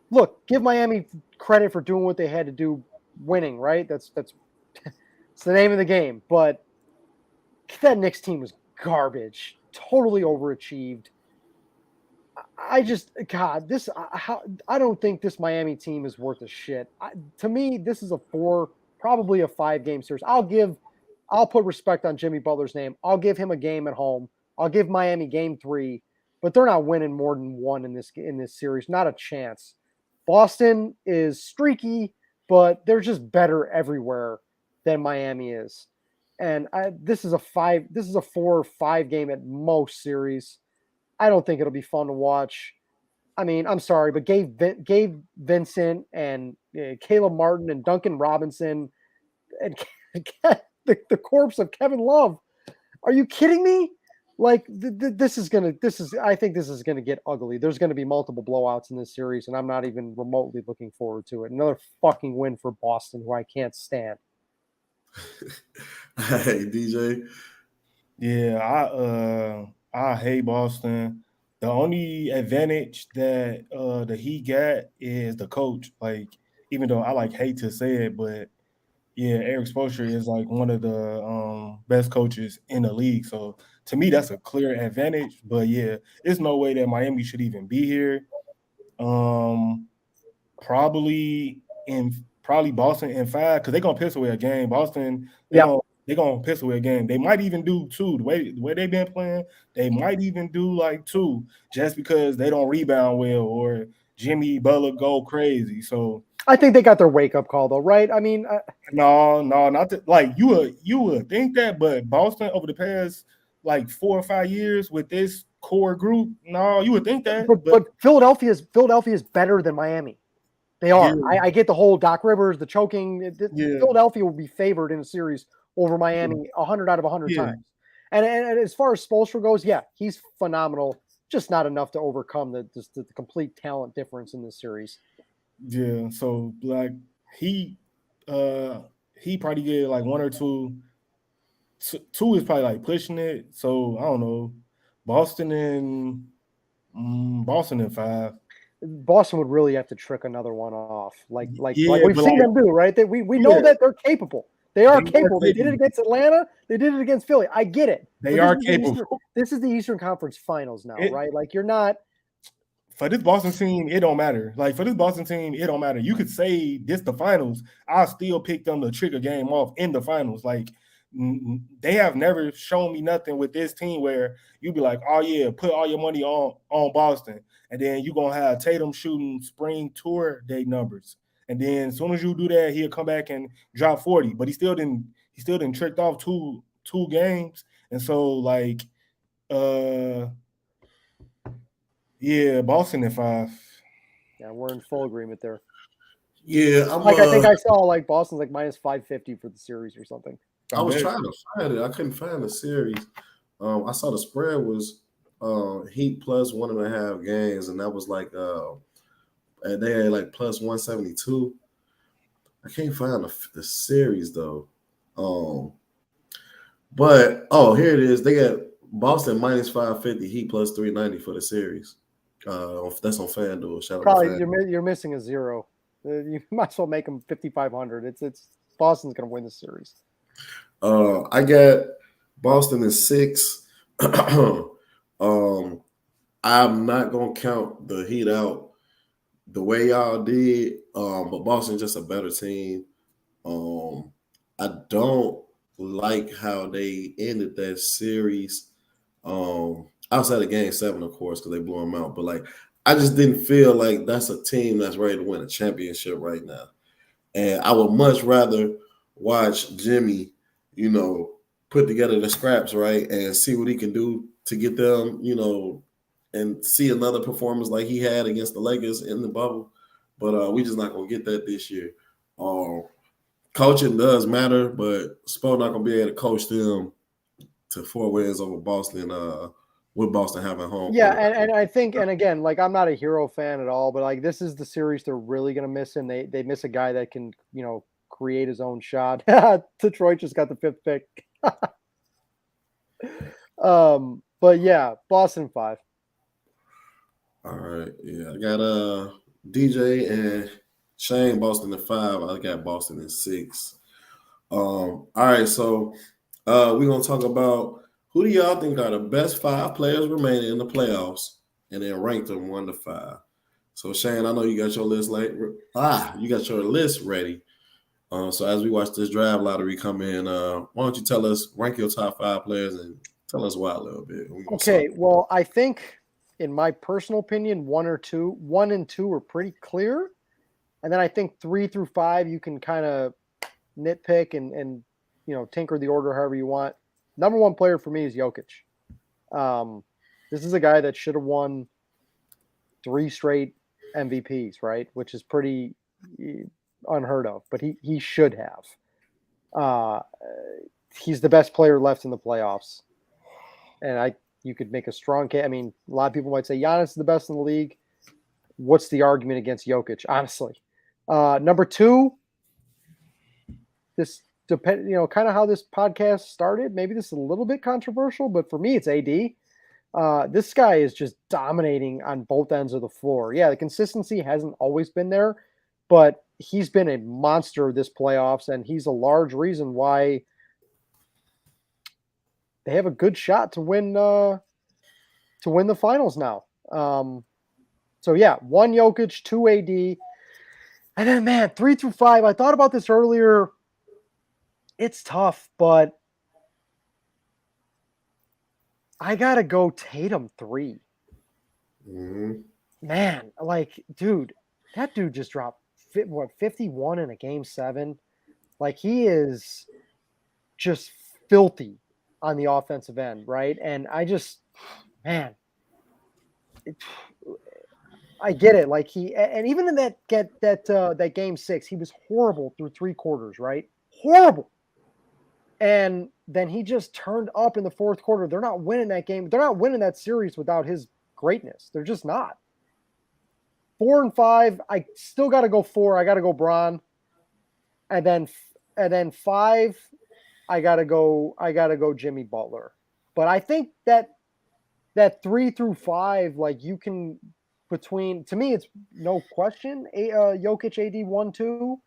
Speaker 2: look, give Miami credit for doing what they had to do, winning, right? That's it's the name of the game. But that Knicks team was garbage, totally overachieved. I don't think this Miami team is worth a shit. To me, this is probably a 5-game series. I'll put respect on Jimmy Butler's name. I'll give him a game at home. I'll give Miami game 3, but they're not winning more than one in this series. Not a chance. Boston is streaky, but they're just better everywhere than Miami is. And this is a 4 or 5 game at most series. I don't think it'll be fun to watch. I mean, I'm sorry, but Gabe Vincent and Caleb Martin and Duncan Robinson and the corpse of Kevin Love. Are you kidding me? Like I think this is gonna get ugly. There's gonna be multiple blowouts in this series, and I'm not even remotely looking forward to it. Another fucking win for Boston, who I can't stand.
Speaker 1: Hey, DJ.
Speaker 3: Yeah, I hate Boston. The only advantage that the Heat got is the coach. Like, even though I hate to say it, but yeah, Eric Spoelstra is like one of the best coaches in the league. So to me, that's a clear advantage. But yeah, there's no way that Miami should even be here. Probably Boston in 5 because they're gonna piss away a game. Boston, they're gonna piss away a game. They might even do 2. The way they've been playing, they might even do like 2 just because they don't rebound well or Jimmy Butler go crazy. So
Speaker 2: I think they got their wake up call though, right? I mean,
Speaker 3: no, not that. Like you would think that, but Boston over the past like 4 or 5 years with this core group, no, you would think that.
Speaker 2: But Philadelphia is better than Miami. They are.
Speaker 3: Yeah.
Speaker 2: I get the whole Doc Rivers, the choking.
Speaker 3: Yeah.
Speaker 2: Philadelphia will be favored in a series over Miami 100 out of 100 times. And as far as Spoelstra goes, yeah, he's phenomenal. Just not enough to overcome the complete talent difference in this series.
Speaker 3: Yeah. So like he probably get like 1 or 2. 2 is probably like pushing it. So I don't know. Boston in 5.
Speaker 2: Boston would really have to trick another one off, like
Speaker 3: Yeah,
Speaker 2: we've seen them do, right? We know that they're capable. They are capable. They did it against Atlanta. They did it against Philly. I get it.
Speaker 3: They are capable.
Speaker 2: This is the Eastern Conference Finals now, right? Like you're not.
Speaker 3: For this Boston team, it don't matter. Like for this Boston team, it don't matter. You could say this the finals. I'll still pick them to trick a game off in the finals. Like they have never shown me nothing with this team where you be like, oh yeah, put all your money on Boston. And then you're gonna have Tatum shooting spring tour day numbers. And then as soon as you do that, he'll come back and drop 40. But he still didn't tricked off two games. And so like yeah, Boston in 5.
Speaker 2: Yeah, we're in full agreement there.
Speaker 1: Yeah,
Speaker 2: I think I saw like Boston's like minus 550 for the series or something.
Speaker 1: I was trying to find it. I couldn't find the series. I saw the spread was Heat plus 1.5 games, and that was like and they had like plus 172. I can't find the series though. But here it is. They got Boston minus 550, Heat plus 390 for the series. That's on FanDuel. Shout out
Speaker 2: Probably
Speaker 1: to FanDuel.
Speaker 2: you're missing a 0. You might as well make them 5,500. It's Boston's going to win the series.
Speaker 1: I got Boston in 6. I'm not gonna count the Heat out the way y'all did, but Boston's just a better team. I don't like how they ended that series. I outside of Game 7, of course, because they blew them out. But like, I just didn't feel like that's a team that's ready to win a championship right now. And I would much rather watch Jimmy, put together the scraps, right, and see what he can do to get them, and see another performance like he had against the Lakers in the bubble. But we just not gonna get that this year. Coaching does matter, but Spo not gonna be able to coach them to 4 wins over Boston. With Boston having home
Speaker 2: Yeah,
Speaker 1: court.
Speaker 2: and I think, and again, like I'm not a Hero fan at all, but like this is the series they're really gonna miss him. They miss a guy that can, create his own shot. Detroit just got the 5th pick. But yeah, Boston 5.
Speaker 1: All right, yeah, I got DJ and Shayne Boston at 5. I got Boston at 6. All right, so we're gonna talk about who do y'all think are the best 5 players remaining in the playoffs, and then rank them 1 to 5. So Shayne, I know you got your list you got your list ready. So as we watch this draft lottery come in, why don't you tell us, rank your top 5 players and tell us why a little bit.
Speaker 2: Okay, well, I think in my personal opinion, 1 and 2 are pretty clear. And then I think 3 through 5, you can kind of nitpick and tinker the order however you want. Number 1 player for me is Jokic. This is a guy that should have won 3 straight MVPs, right? Which is pretty unheard of, but he should have. He's the best player left in the playoffs, and you could make a strong case. I mean, a lot of people might say Giannis is the best in the league. What's the argument against Jokic? Honestly, number 2. This depend, kind of how this podcast started. Maybe this is a little bit controversial, but for me, it's AD. This guy is just dominating on both ends of the floor. Yeah, the consistency hasn't always been there, but he's been a monster this playoffs, and he's a large reason why they have a good shot to win the finals now. So yeah, 1 Jokic, 2 AD, and then man, 3 through 5. I thought about this earlier. It's tough, but I gotta go Tatum 3.
Speaker 1: Mm-hmm.
Speaker 2: Man, like, dude, that dude just dropped 51 in a Game 7. Like, he is just filthy on the offensive end, right? And I just, man, I get it. Like and even in that Game 6, he was horrible through 3 quarters, right? Horrible. And then he just turned up in the 4th quarter. They're not winning that game. They're not winning that series without his greatness. They're just not. 4 and 5, I still got to go 4. I got to go Bron. And then 5, I got to go Jimmy Butler. But I think that 3 through 5, like you can to me, it's no question. Jokic, AD 1, 2.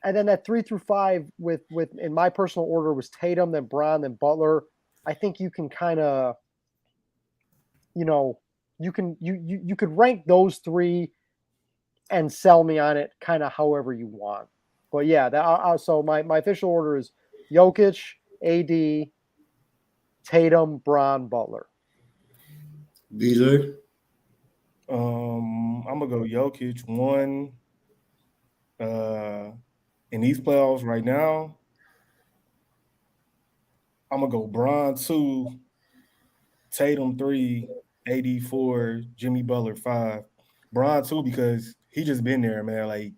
Speaker 2: And then that 3 through 5 with in my personal order was Tatum, then Bron, then Butler. I think you can kind of, you could rank those 3 and sell me on it kind of however you want. But yeah, so my official order is Jokic, AD, Tatum, Bron, Butler.
Speaker 1: DJ?
Speaker 3: I'm gonna go Jokic 1. In these playoffs right now, I'm gonna go Bron 2, Tatum 3, AD 4, Jimmy Butler 5. Bron 2 because he just been there, man. Like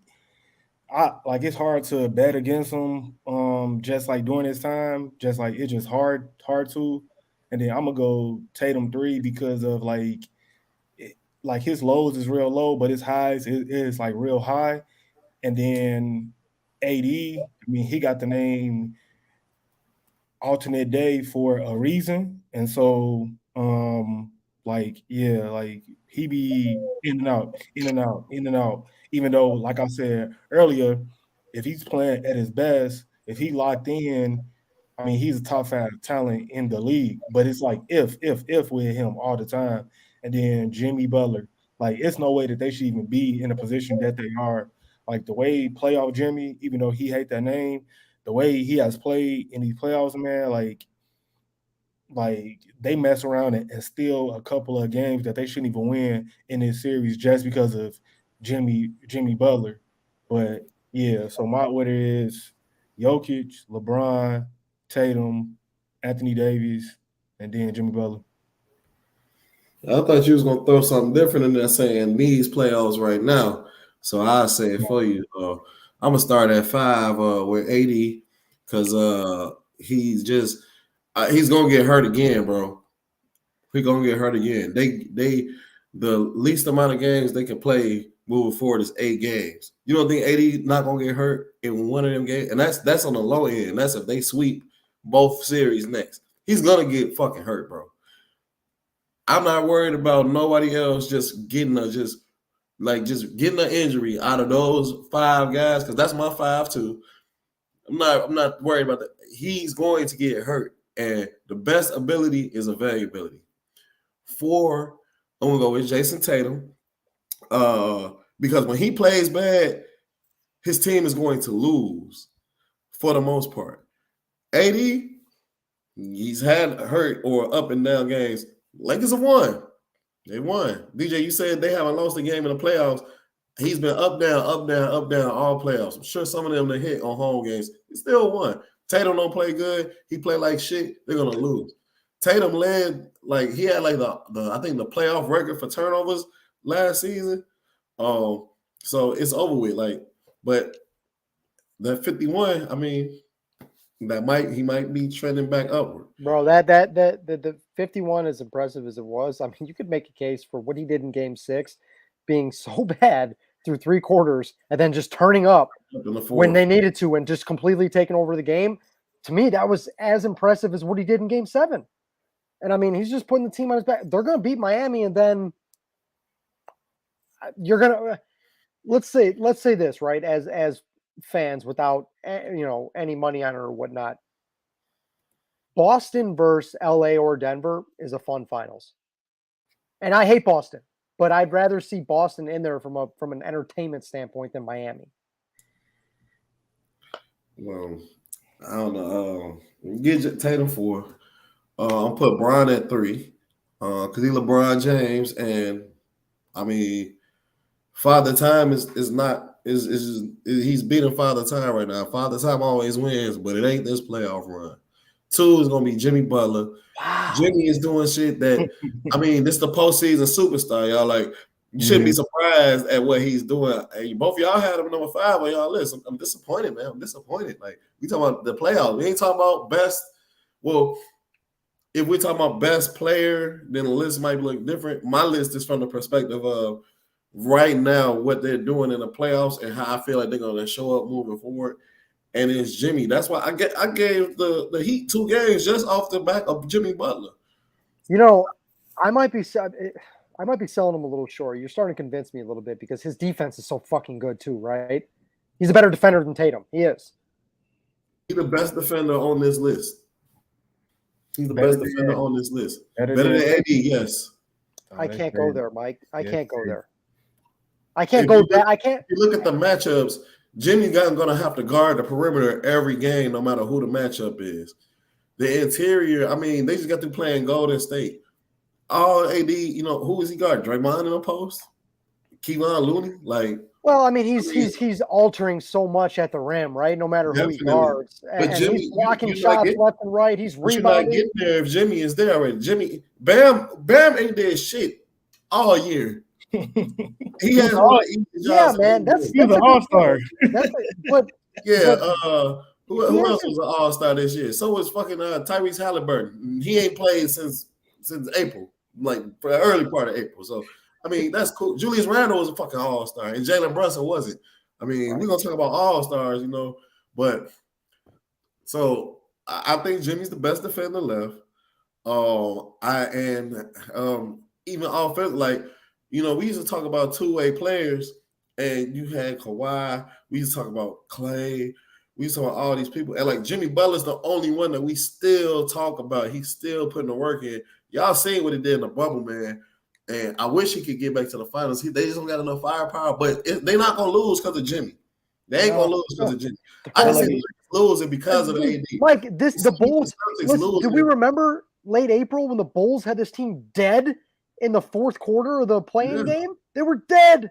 Speaker 3: it's hard to bet against him. Just like during this time, just like it's just hard to. And then I'm gonna go Tatum 3 because of like his lows is real low, but his highs is like real high. And then AD, I mean, he got the name alternate day for a reason. And so, like he be in and out, in and out, in and out. Even though, like I said earlier, if he's playing at his best, if he locked in, I mean, he's a top 5 talent in the league. But it's like if with him all the time. And then Jimmy Butler, like it's no way that they should even be in a position that they are. Like the way playoff Jimmy, even though he hate that name, the way he has played in these playoffs, man, like like they mess around and steal a couple of games that they shouldn't even win in this series just because of Jimmy Butler. But yeah, so my order is Jokic, LeBron, Tatum, Anthony Davis, and then Jimmy Butler.
Speaker 1: I thought you was gonna throw something different in there, saying these playoffs right now. So I say it for you. I'm gonna start at 5 with 80 because he's gonna get hurt again, bro. He's gonna get hurt again. They the least amount of games they can play moving forward is 8 games. You don't think 80 not gonna get hurt in one of them games? And that's on the low end. That's if they sweep both series next. He's gonna get fucking hurt, bro. I'm not worried about nobody else just getting an injury out of those 5 guys, because that's my 5 too. I'm not worried about that. He's going to get hurt, and the best ability is availability. 4, I'm gonna go with Jason Tatum, because when he plays bad, his team is going to lose for the most part. 80, he's had hurt or up and down games. Lakers have won. They won. DJ, you said they haven't lost a game in the playoffs. He's been up, down, up, down, up, down all playoffs. I'm sure some of them they hit on home games. He still won. Tatum don't play good. He play like shit. They're gonna lose. Tatum led, like he had like the I think the playoff record for turnovers last season. So it's over with. Like, but that 51, I mean, he might be trending back upward.
Speaker 2: Bro, the 51, as impressive as it was, I mean, you could make a case for what he did in Game 6 being so bad through 3 quarters and then just turning up when they needed to and just completely taking over the game. To me, that was as impressive as what he did in Game 7. And I mean, he's just putting the team on his back. They're going to beat Miami, and then you're going to let's say this, right? As fans, without any money on it or whatnot, Boston versus LA or Denver is a fun finals. And I hate Boston, but I'd rather see Boston in there from an entertainment standpoint than Miami.
Speaker 1: Well, I don't know. Get Tatum 4. I'll put Bron at 3 because he's LeBron James, and I mean, Father Time is he's beating Father Time right now. Father Time always wins, but it ain't this playoff run. 2 is gonna be Jimmy Butler. Wow. Jimmy is doing shit that I mean, this is the postseason superstar, y'all. Like, you shouldn't be surprised at what he's doing. Hey, both of y'all had him number 5 on y'all list. I'm disappointed, man. I'm disappointed. Like, we talking about the playoffs. We ain't talking about best. Well, if we're talking about best player, then the list might look different. My list is from the perspective of right now what they're doing in the playoffs and how I feel like they're going to show up moving forward. And it's Jimmy. That's why I gave the Heat 2 games just off the back of Jimmy Butler.
Speaker 2: You know, I might be selling him a little short. You're starting to convince me a little bit because his defense is so fucking good too, right? He's a better defender than Tatum. He is.
Speaker 1: He's the best defender on this list. He's the best defender on this list. Better than AD, yes.
Speaker 2: I can't go there, Mike. I can't go there. I can't go there. I can't.
Speaker 1: If you look at the matchups, Jimmy going to have to guard the perimeter every game, no matter who the matchup is. The interior, I mean, they just got to playing Golden State. All AD, who is he guarding? Draymond in the post? Kevon Looney? Like,
Speaker 2: well, I mean, he's altering so much at the rim, right? No matter who he guards, and Jimmy, he's blocking shots left and right. He's rebounding.
Speaker 1: You're not getting there if Jimmy is there already. Bam ain't did shit all year. He has
Speaker 2: man. He's
Speaker 3: an all-star.
Speaker 1: Who else was an all-star this year? So was fucking Tyrese Halliburton. He ain't played since April, like for the early part of April. So I mean, that's cool. Julius Randle was a fucking all-star, and Jalen Brunson wasn't. I mean, we're gonna talk about all-stars, but so I think Jimmy's the best defender left. Even offensive, like, we used to talk about two-way players, and you had Kawhi. We used to talk about Clay. We used to talk about all these people, and like Jimmy Butler's the only one that we still talk about. He's still putting the work in. Y'all seen what he did in the bubble, man. And I wish he could get back to the finals. They just don't got enough firepower, but they're not going to lose because of Jimmy. They ain't going to lose because of Jimmy. I can see them losing because of the AD.
Speaker 2: Mike, the Bulls, do we remember late April when the Bulls had this team dead in the fourth quarter of the playing game? They were dead.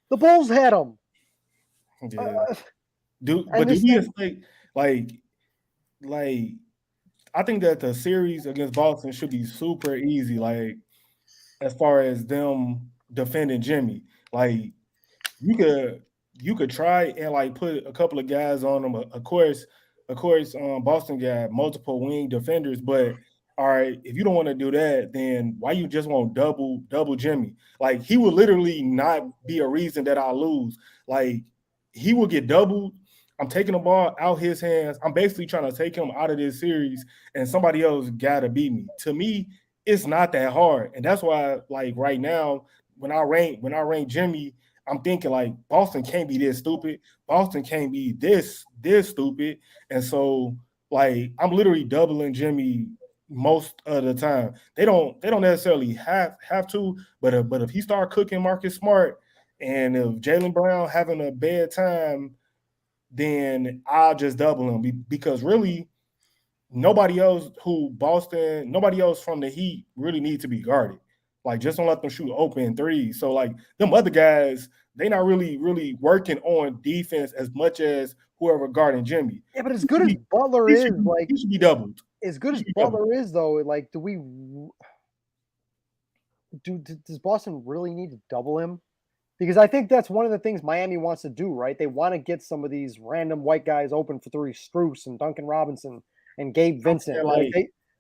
Speaker 2: The Bulls had them.
Speaker 3: Yeah.
Speaker 2: And
Speaker 3: Do we expect like I think that the series against Boston should be super easy, like as far as them defending Jimmy. Like you could try and like put a couple of guys on them. Of course, Boston got multiple wing defenders, but all right, if you don't want to do that, then why you just want double Jimmy? Like he will literally not be a reason that I lose. Like he will get doubled. I'm taking the ball out his hands. I'm basically trying to take him out of this series, and somebody else gotta beat me. To me, it's not that hard, and that's why, like right now, when I rank Jimmy, I'm thinking like Boston can't be this stupid. Boston can't be this stupid, and so like I'm literally doubling Jimmy most of the time. They don't necessarily have to, but if he start cooking Marcus Smart, and if Jaylen Brown having a bad time, then I'll just double him because really nobody else from the Heat really need to be guarded. Like just don't let them shoot open threes. So like them other guys, they not really working on defense as much as whoever guarding Jimmy.
Speaker 2: yeah, but as good as Butler is, like
Speaker 3: he should be doubled.
Speaker 2: As good as Butler is, though, like does Boston really need to double him? Because I think that's one of the things Miami wants to do, right? They want to get some of these random white guys open for three, Strus and Duncan Robinson and Gabe Vincent. Like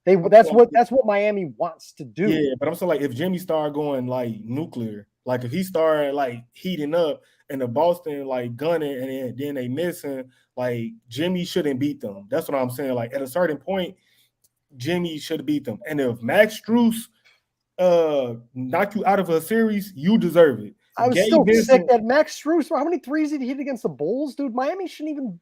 Speaker 2: that's what Miami wants to do.
Speaker 3: Yeah, but I'm saying like if Jimmy started going like nuclear, like if he started like heating up and the Boston like gunning and then they missing, like Jimmy shouldn't beat them. That's what I'm saying. Like at a certain point, Jimmy should beat them. And if Max Strus knock you out of a series, you deserve it.
Speaker 2: I was still sick that Max Strus. How many threes did he hit against the Bulls, dude? Miami shouldn't even.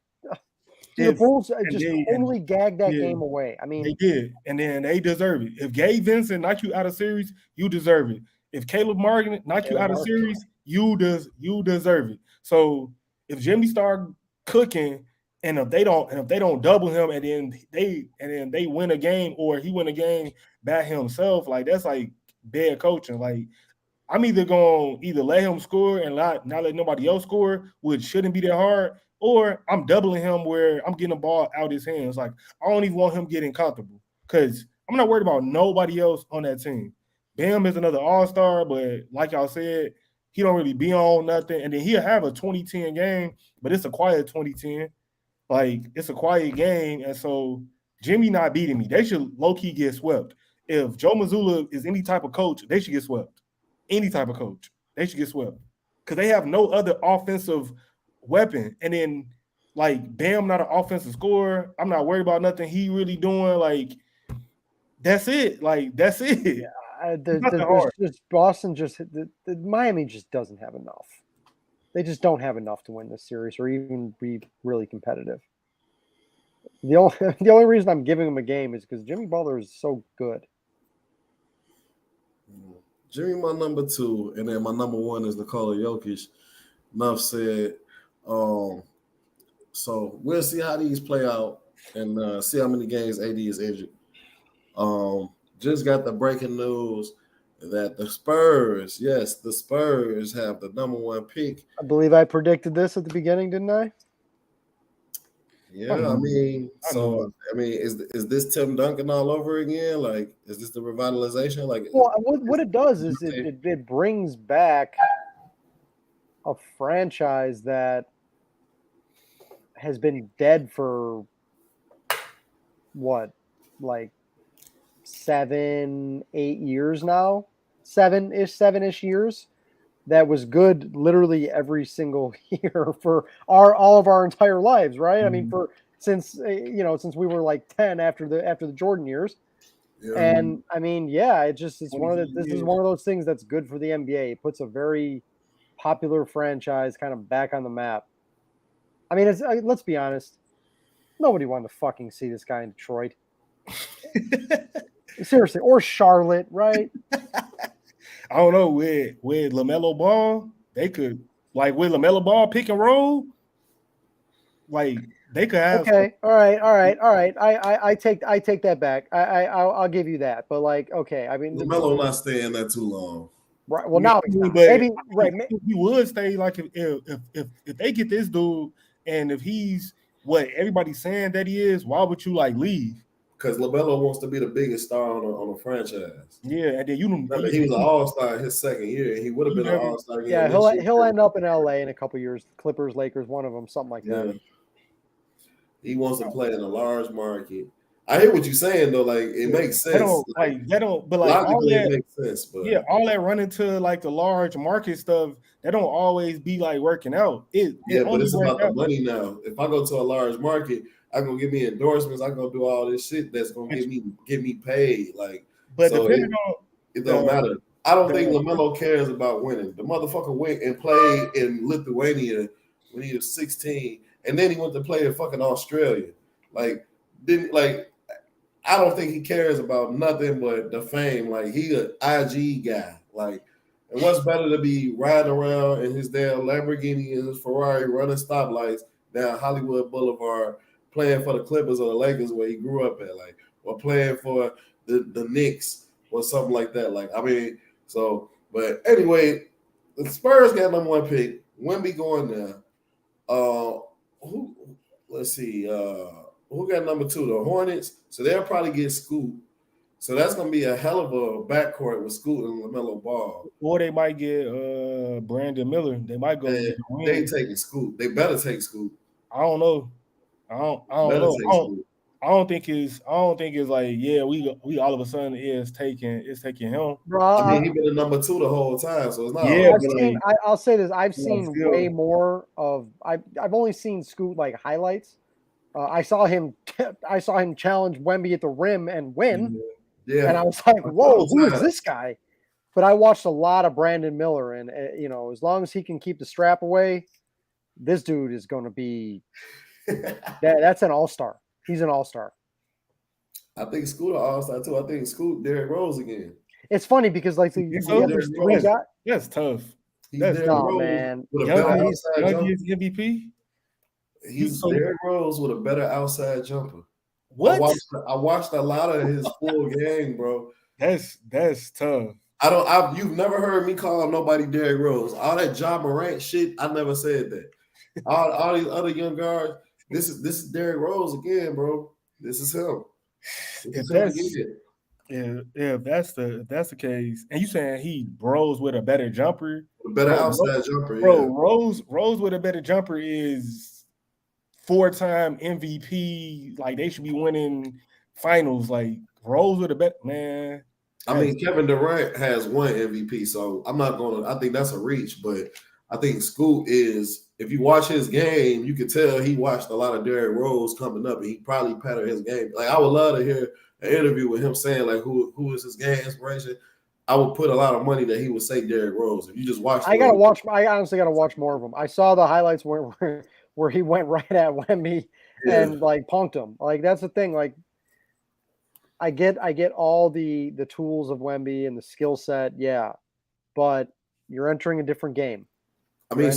Speaker 2: The Bulls just totally gagged that game away. I mean,
Speaker 3: they did, and then they deserve it. If Gabe Vincent knock you out of series, you deserve it. If Caleb Martin knock you out of series, you deserve it. So if Jimmy start cooking, and if they don't double him, and then they win a game or he win a game by himself, like that's like bad coaching. Like I'm either going to let him score and not let nobody else score, which shouldn't be that hard, or I'm doubling him where I'm getting the ball out his hands. Like I don't even want him getting comfortable because I'm not worried about nobody else on that team. Bam is another all-star, but like y'all said, he don't really be on nothing. And then he'll have a 2010 game, but it's a quiet 2010. Like it's a quiet game, and so Jimmy not beating me. They should low-key get swept. If Joe Mazzulla is any type of coach, they should get swept. Any type of coach, they should get swept because they have no other offensive weapon. And then, like, Bam, not an offensive scorer. I'm not worried about nothing he really doing. Like, that's it. Like, that's it.
Speaker 2: Yeah, Boston Miami just doesn't have enough. They just don't have enough to win this series or even be really competitive. The only reason I'm giving him a game is because Jimmy Butler is so good.
Speaker 1: Jimmy, my number 2, and then my number 1 is Nikola Jokic. Enough said. So we'll see how these play out and see how many games AD is injured. Just got the breaking news that the Spurs have the number 1 pick.
Speaker 2: I believe I predicted this at the beginning, didn't I?
Speaker 1: Yeah, I mean, is this Tim Duncan all over again? Like, is this the revitalization? Like,
Speaker 2: well, what it does is it brings back a franchise that has been dead for what, like 7-8 years now, seven-ish years. That was good literally every single year for all of our entire lives, right? Mm-hmm. I mean, since we were like 10 after the Jordan years. Yeah. And I mean, yeah, this is one of those things that's good for the NBA. It puts a very popular franchise kind of back on the map. I mean, let's be honest, nobody wanted to fucking see this guy in Detroit. Seriously, or Charlotte, right?
Speaker 3: I don't know, with LaMelo Ball, they could, like, with LaMelo Ball pick and roll, like They could have
Speaker 2: Okay, all right. I take that back. I'll give you that. But like, okay, I mean,
Speaker 1: LaMelo not staying that too long.
Speaker 2: right. Well, now he's not.
Speaker 3: but
Speaker 2: Maybe right.
Speaker 3: he would stay like if they get this dude, and if he's what everybody's saying that he is, why would you like leave?
Speaker 1: Because LaMelo wants to be the biggest star on a franchise.
Speaker 3: Yeah, and then
Speaker 1: He was an all-star in his second year, and he would have been an all-star again.
Speaker 2: Yeah,
Speaker 1: this year.
Speaker 2: he'll end up in LA in a couple years. Clippers, Lakers, one of them, something like that.
Speaker 1: He wants to play in a large market. I hear what you're saying though. Like it makes sense.
Speaker 3: But like all that
Speaker 1: it makes sense. But
Speaker 3: all that running to like the large market stuff, that don't always be like working out.
Speaker 1: But it's about the money now. If I go to a large market, I'm gonna give me endorsements. I'm gonna do all this shit that's gonna get me paid. Like,
Speaker 3: but
Speaker 1: so
Speaker 3: depending on
Speaker 1: it don't matter. I don't think LaMelo cares about winning. The motherfucker went and played in Lithuania when he was 16, and then he went to play in fucking Australia. I don't think he cares about nothing but the fame. Like, he an IG guy. Like, and what's better to be riding around in his damn Lamborghini and his Ferrari running stoplights down Hollywood Boulevard, playing for the Clippers or the Lakers where he grew up at, like, or playing for the Knicks or something like that. Like, I mean, so, but anyway, the Spurs got number 1 pick. Wemby going there. Let's see. Who got number 2? The Hornets. So they'll probably get Scoot. So that's gonna be a hell of a backcourt with Scoot and LaMelo Ball.
Speaker 3: Or they might get Brandon Miller. They might go.
Speaker 1: They taking Scoot. They better take Scoot.
Speaker 3: I don't know. I don't know. I don't think it's like, yeah, we all of a sudden is taking him.
Speaker 2: Bro,
Speaker 1: I mean, he been the number 2 the whole time, so it's not.
Speaker 3: Yeah,
Speaker 2: I'll say this: I've seen way more of. I've only seen Scoot like highlights. I saw him challenge Wemby at the rim and win.
Speaker 1: Yeah,
Speaker 2: and I was like, "Whoa, who is this guy?" But I watched a lot of Brandon Miller, and as long as he can keep the strap away, this dude is going to be. That's an all-star. He's an all-star.
Speaker 1: I think Scoot an all-star too. I think Scoot Derrick Rose again.
Speaker 2: It's funny because like the other 3 guys.
Speaker 3: That's tough.
Speaker 1: That's
Speaker 2: man.
Speaker 3: Youngie's MVP.
Speaker 1: He's Derrick Rose with a better outside jumper.
Speaker 3: What?
Speaker 1: I watched a lot of his full game, bro.
Speaker 3: That's tough.
Speaker 1: You've never heard me call nobody Derrick Rose. All that Ja Morant shit, I never said that. All these other young guards, this is Derrick Rose again, bro. This is him.
Speaker 3: If that's the case, and you saying he Rose with a better jumper,
Speaker 1: outside jumper,
Speaker 3: bro. Yeah. Rose with a better jumper is 4-time MVP. Like, they should be winning finals. Like, Rose with a better man.
Speaker 1: I mean, Kevin Durant has 1 MVP, so I think that's a reach, but I think Scoot is, if you watch his game, you can tell he watched a lot of Derrick Rose coming up, and he probably patterned his game. Like, I would love to hear an interview with him saying, like, who is his game inspiration. I would put a lot of money that he would say Derrick Rose. If you just watch, I
Speaker 2: honestly gotta watch more of them. I saw the highlights where he went right at Wemby and like punked him. Like, that's the thing. Like, I get all the tools of Wemby and the skill set, yeah, but you're entering a different game.
Speaker 1: I mean,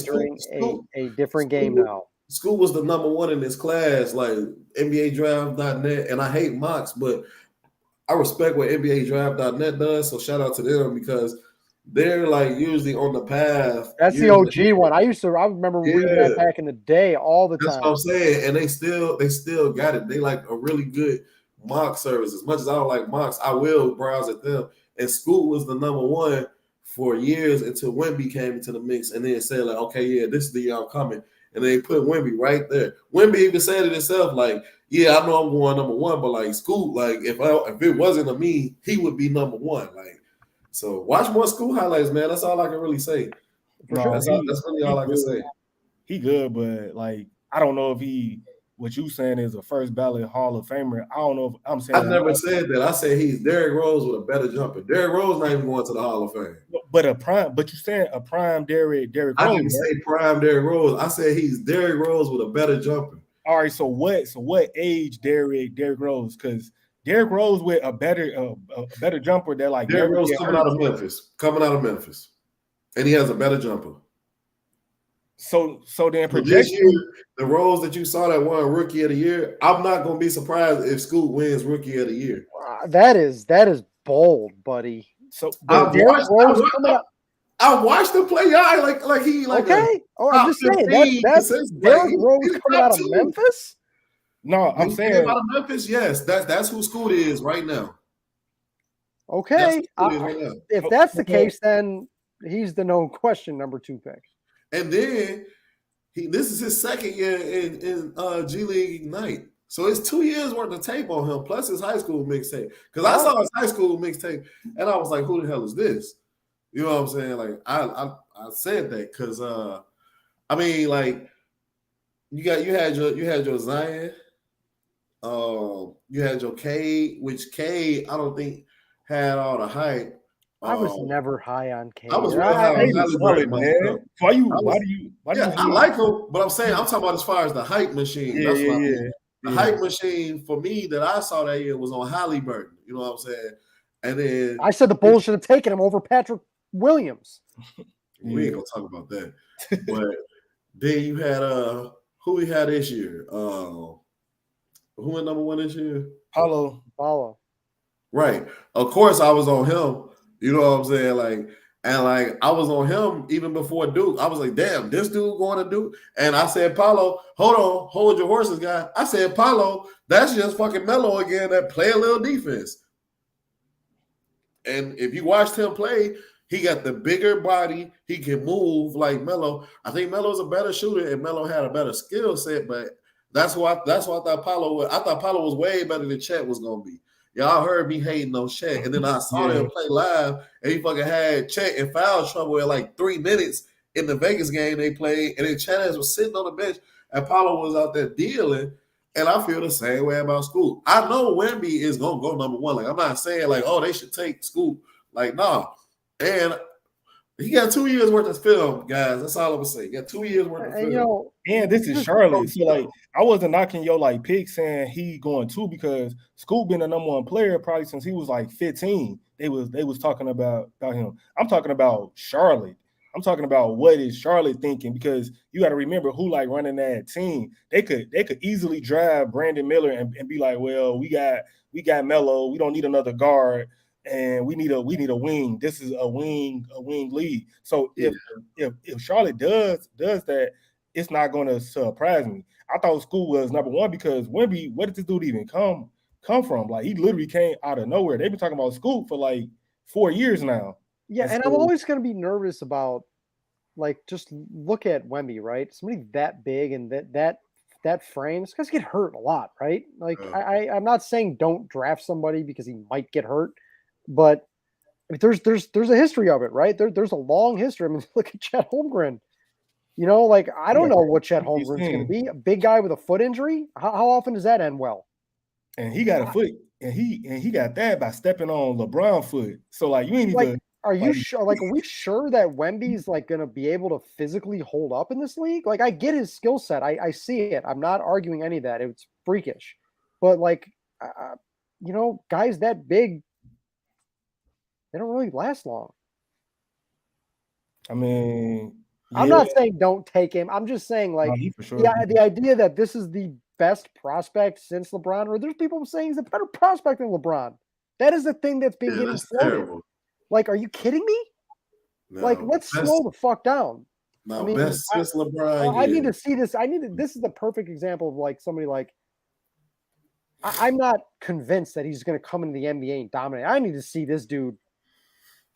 Speaker 2: a different game now.
Speaker 1: Scoot was the number 1 in his class, like NBADraft.net, and I hate mocks, but I respect what NBADraft.net does, so shout out to them because they're like usually on the path.
Speaker 2: That's the OG one. I remember reading that back in the day all the time.
Speaker 1: That's what I'm saying, and they still got it. They like a really good mock service. As much as I don't like mocks, I will browse at them. And Scoot was the number 1 for years until Wemby came into the mix, and then said like, okay, yeah, this is the year I'm coming. And they put Wemby right there. Wemby even said it himself, like, yeah, I know I'm going number 1, but like Scoot, like if it wasn't a me, he would be number 1. Like, so watch more Scoot highlights, man. That's all I can really say. That's really all I can say.
Speaker 3: He good, but like, I don't know if what you saying is a first ballot Hall of Famer. I don't know if I'm saying.
Speaker 1: I never said that. I said he's Derrick Rose with a better jumper. Derrick Rose not even going to the Hall of Fame.
Speaker 3: But you said a prime Derrick Rose.
Speaker 1: I didn't say prime Derrick Rose. I said he's Derrick Rose with a better jumper.
Speaker 3: All right. So what age Derrick Rose? Because Derrick Rose with a better jumper that like
Speaker 1: Derrick Rose coming out of Memphis, and he has a better jumper.
Speaker 3: So then
Speaker 1: But this
Speaker 3: projection.
Speaker 1: year, the roles that you saw that won Rookie of the Year, I'm not going to be surprised if Scoot wins Rookie of the Year.
Speaker 2: That is bold, buddy.
Speaker 3: So
Speaker 1: I
Speaker 2: Derrick Rose coming up.
Speaker 1: I watched him play y'all like he like
Speaker 2: okay. I'm just saying that's Derrick Rose coming out of Memphis.
Speaker 3: No, I'm saying
Speaker 1: out of Memphis. Yes, that's who Scoot is right now.
Speaker 2: Okay, if that's the case, then he's the no question number 2 pick.
Speaker 1: And then this is his second year in G League Ignite. So it's 2 years worth of tape on him, plus his high school mixtape. Because I saw his high school mixtape, and I was like, "Who the hell is this?" You know what I'm saying? Like I said that because I mean, like you had your Zion, you had your Cade, which Cade I don't think had all the hype.
Speaker 2: I was never high on Cade.
Speaker 1: I was really high on Halliburton, man.
Speaker 3: Why do you?
Speaker 1: I like him, but I'm saying I'm talking about as far as the hype machine. That's what I mean. The hype machine for me that I saw that year was on Halliburton. You know what I'm saying? And then
Speaker 2: I said the Bulls should have taken him over Patrick Williams.
Speaker 1: We ain't gonna talk about that. But then you had who we had this year? Who went number 1 this year?
Speaker 2: Paulo.
Speaker 1: Right. Of course I was on him. You know what I'm saying? Like I was on him even before Duke. I was like, damn, this dude going to Duke. And I said, Paulo, hold your horses, guy. I said, Paulo, that's just fucking Melo again that play a little defense. And if you watched him play, he got the bigger body. He can move like Melo. I think Melo's a better shooter, and Melo had a better skill set. But that's what I thought Paulo was. I thought Paulo was way better than Chet was gonna be. Y'all heard me hating on Chet, and then I saw them play live, and he fucking had Chet in foul trouble at like 3 minutes in the Vegas game they played, and then Chet was sitting on the bench, and Paulo was out there dealing. And I feel the same way about Scoop. I know Wemby is gonna go number 1. Like I'm not saying like, oh, they should take Scoop. Like, nah. And he got 2 years worth of film, guys. That's all I'm gonna say. He got 2 years worth of film.
Speaker 3: And this is Charlotte. So like I wasn't knocking your like pick saying he going 2 because Scoop been the number 1 player probably since he was like 15. They was talking about him. I'm talking about Charlotte. I'm talking about what is Charlotte thinking, because you got to remember who like running that team. They could easily drive Brandon Miller and be like, well, we got Melo. We don't need another guard, and we need a wing. This is a wing league. So if Charlotte does that, it's not going to surprise me. I thought Scoop was number 1 because Wemby, where did this dude even come from? Like he literally came out of nowhere. They've been talking about Scoop for like 4 years now.
Speaker 2: Yeah, and I'm always going to be nervous about, like, just look at Wemby, right? Somebody that big and that frame, this guy's get hurt a lot, right? Like, I'm not saying don't draft somebody because he might get hurt, but there's a history of it, right? There's a long history. I mean, look at Chet Holmgren. You know, like I don't know what Chet Holmgren's going to be. A big guy with a foot injury. How often does that end well?
Speaker 3: And he got a foot, and he got that by stepping on LeBron's foot. So like you ain't even.
Speaker 2: Like, are you sure? Like, are we sure that Wemby's like going to be able to physically hold up in this league? Like, I get his skill set. I see it. I'm not arguing any of that. It's freakish, but like, you know, guys that big, they don't really last long.
Speaker 3: I mean,
Speaker 2: I'm not saying don't take him. I'm just saying, like, the idea that this is the best prospect since LeBron, or there's people saying he's a better prospect than LeBron. That is the thing that's been getting floated. Like, are you kidding me? No, like, let's slow the fuck down.
Speaker 1: No, I mean, best since LeBron.
Speaker 2: I need to see this. This is the perfect example of like somebody like. I'm not convinced that he's going to come into the NBA and dominate. I need to see this dude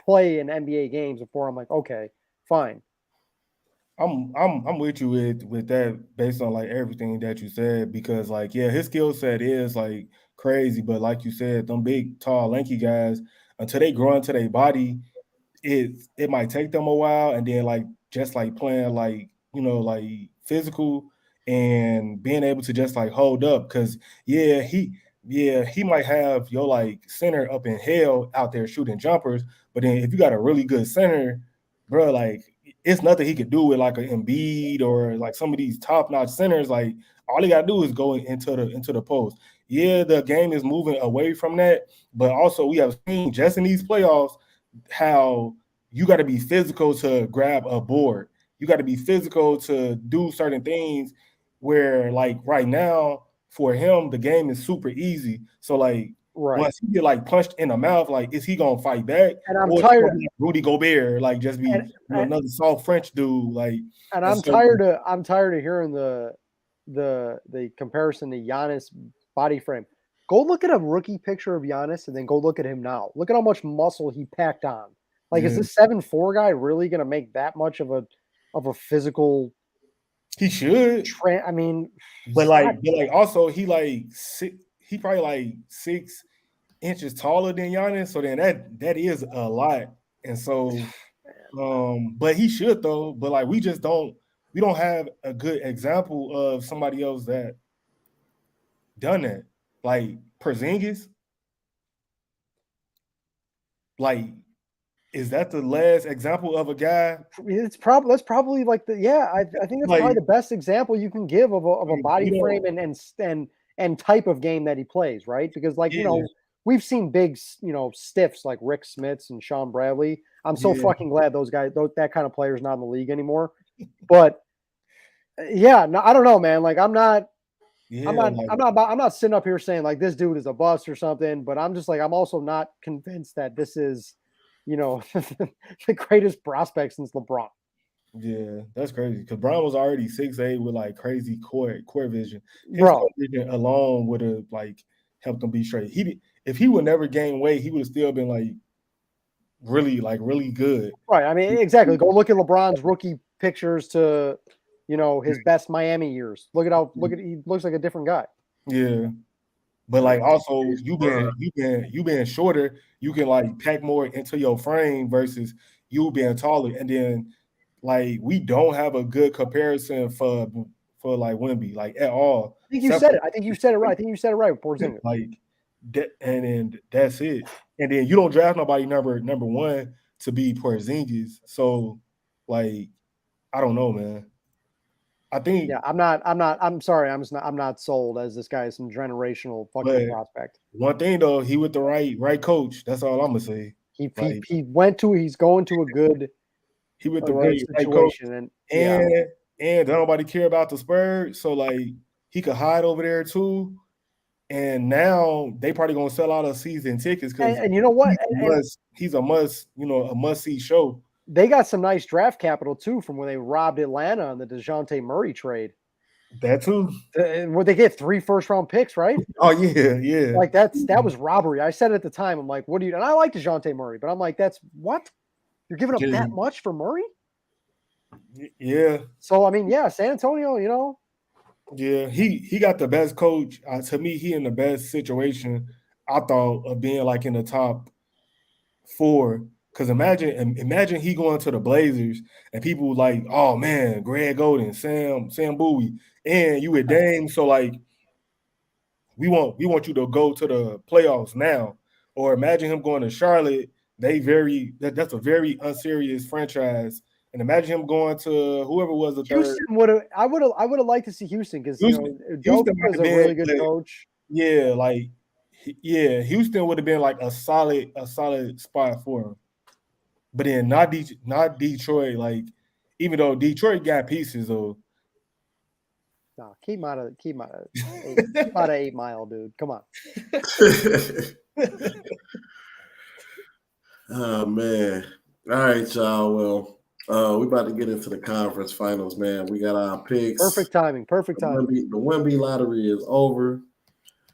Speaker 2: play in NBA games before I'm like, okay, fine.
Speaker 3: I'm with you with that based on like everything that you said, because like, yeah, his skill set is like crazy, but like you said, them big, tall, lanky guys, until they grow into their body, it might take them a while, and then like just like playing like, you know, like physical and being able to just like hold up, because he might have your like center up in hell out there shooting jumpers, but then if you got a really good center, bro, like it's nothing he could do with like an Embiid or like some of these top-notch centers. Like all he got to do is go into the post. Yeah, the game is moving away from that, but also we have seen just in these playoffs how you got to be physical to grab a board. you got to be physical to do certain things. Where like right now for him, the game is super easy. So like once he get like punched in the mouth, like is he gonna fight back?
Speaker 2: And I'm
Speaker 3: or
Speaker 2: tired.
Speaker 3: Like Rudy Gobert, like just be another soft French dude, like.
Speaker 2: And I'm tired of hearing the comparison to Giannis body frame. Go look at a rookie picture of Giannis and then go look at him now. Look at how much muscle he packed on. Like, is this 7'4" guy really going to make that much of a physical?
Speaker 3: He should.
Speaker 2: I mean,
Speaker 3: but also he probably like 6 inches taller than Giannis. So then that is a lot. And so, but he should though. But like we don't have a good example of somebody else that done that. Like Porzingis. Like, is that the last example of a guy?
Speaker 2: That's probably like I think that's probably the best example you can give of a body frame and type of game that he plays, right? Because we've seen big stiffs like Rick Smits and Sean Bradley. I'm so fucking glad those guys, that kind of player is not in the league anymore. But I don't know, man. Like I'm not sitting up here saying like this dude is a bust or something, but I'm just like I'm also not convinced that this is the greatest prospect since LeBron.
Speaker 3: Yeah, that's crazy. Because Brown was already 6'8" with like crazy core vision. His
Speaker 2: Bro,
Speaker 3: core vision alone would have like helped him be straight. If he would never gain weight, he would have still been like really good.
Speaker 2: Right. I mean, exactly. Go look at LeBron's rookie pictures to his best Miami years. He looks like a different guy.
Speaker 3: Yeah. But like also you being shorter, you can like pack more into your frame versus you being taller. And then like we don't have a good comparison for like Wemby, like at all.
Speaker 2: I think you said it. I think you said it right. Porzingis.
Speaker 3: Like that, and then that's it. And then you don't draft nobody number one to be Porzingis. So like I don't know, man. I think
Speaker 2: I'm sorry. I'm not sold as this guy is some generational fucking prospect.
Speaker 3: One thing though, he with the right coach. That's all I'm gonna say.
Speaker 2: He's going to a good.
Speaker 3: He with the right situation, and don't nobody care about the Spurs, so like he could hide over there too. And now they probably gonna sell out of season tickets because
Speaker 2: and you know what?
Speaker 3: He's a must see show.
Speaker 2: They got some nice draft capital too from when they robbed Atlanta on the DeJounte Murray trade.
Speaker 3: That too.
Speaker 2: Where they get 3 first-round picks, right?
Speaker 3: Oh yeah.
Speaker 2: Like that was robbery. I said at the time, I'm like, what do you? And I like DeJounte Murray, but I'm like, that's what? You're giving up that much for Murray?
Speaker 3: Yeah.
Speaker 2: So I mean, San Antonio,
Speaker 3: Yeah, he got the best coach. To me, he in the best situation. I thought of being like in the top 4. Because imagine he going to the Blazers and people like, oh man, Greg Oden, Sam Bowie, and you with Dame. So like, we want you to go to the playoffs now. Or imagine him going to Charlotte. That's a very unserious franchise. And imagine him going to whoever was the
Speaker 2: Houston
Speaker 3: third.
Speaker 2: I would have liked to see Houston because Dope was a really good coach.
Speaker 3: Yeah, Houston would have been like a solid spot for him. But then not Detroit. Like even though Detroit got pieces though.
Speaker 2: No, keep him out of 8 Mile, dude. Come on.
Speaker 1: Oh man. All right, y'all. Well, we about to get into the conference finals, man. We got our picks.
Speaker 2: Perfect timing.
Speaker 1: The Wemby lottery is over.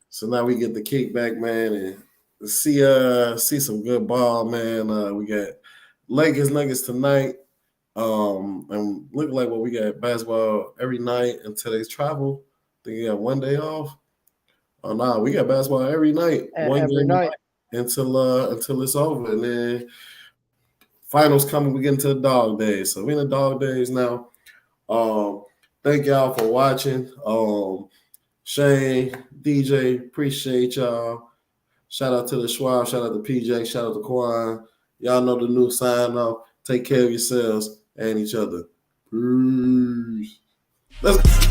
Speaker 1: So now we get the kickback, man, and see some good ball, man. We got Lakers Nuggets tonight. And look like we got basketball every night until they travel. They got one day off. Oh no, we got basketball every night.
Speaker 2: Every night
Speaker 1: until it's over. And then finals coming, we get into the dog days. So we're in the dog days now. Thank y'all for watching. Shayne, DJ, appreciate y'all. Shout out to the Schwab, shout out to PJ, shout out to Quan. Y'all know the new sign off. Take care of yourselves and each other. Peace. Let's go.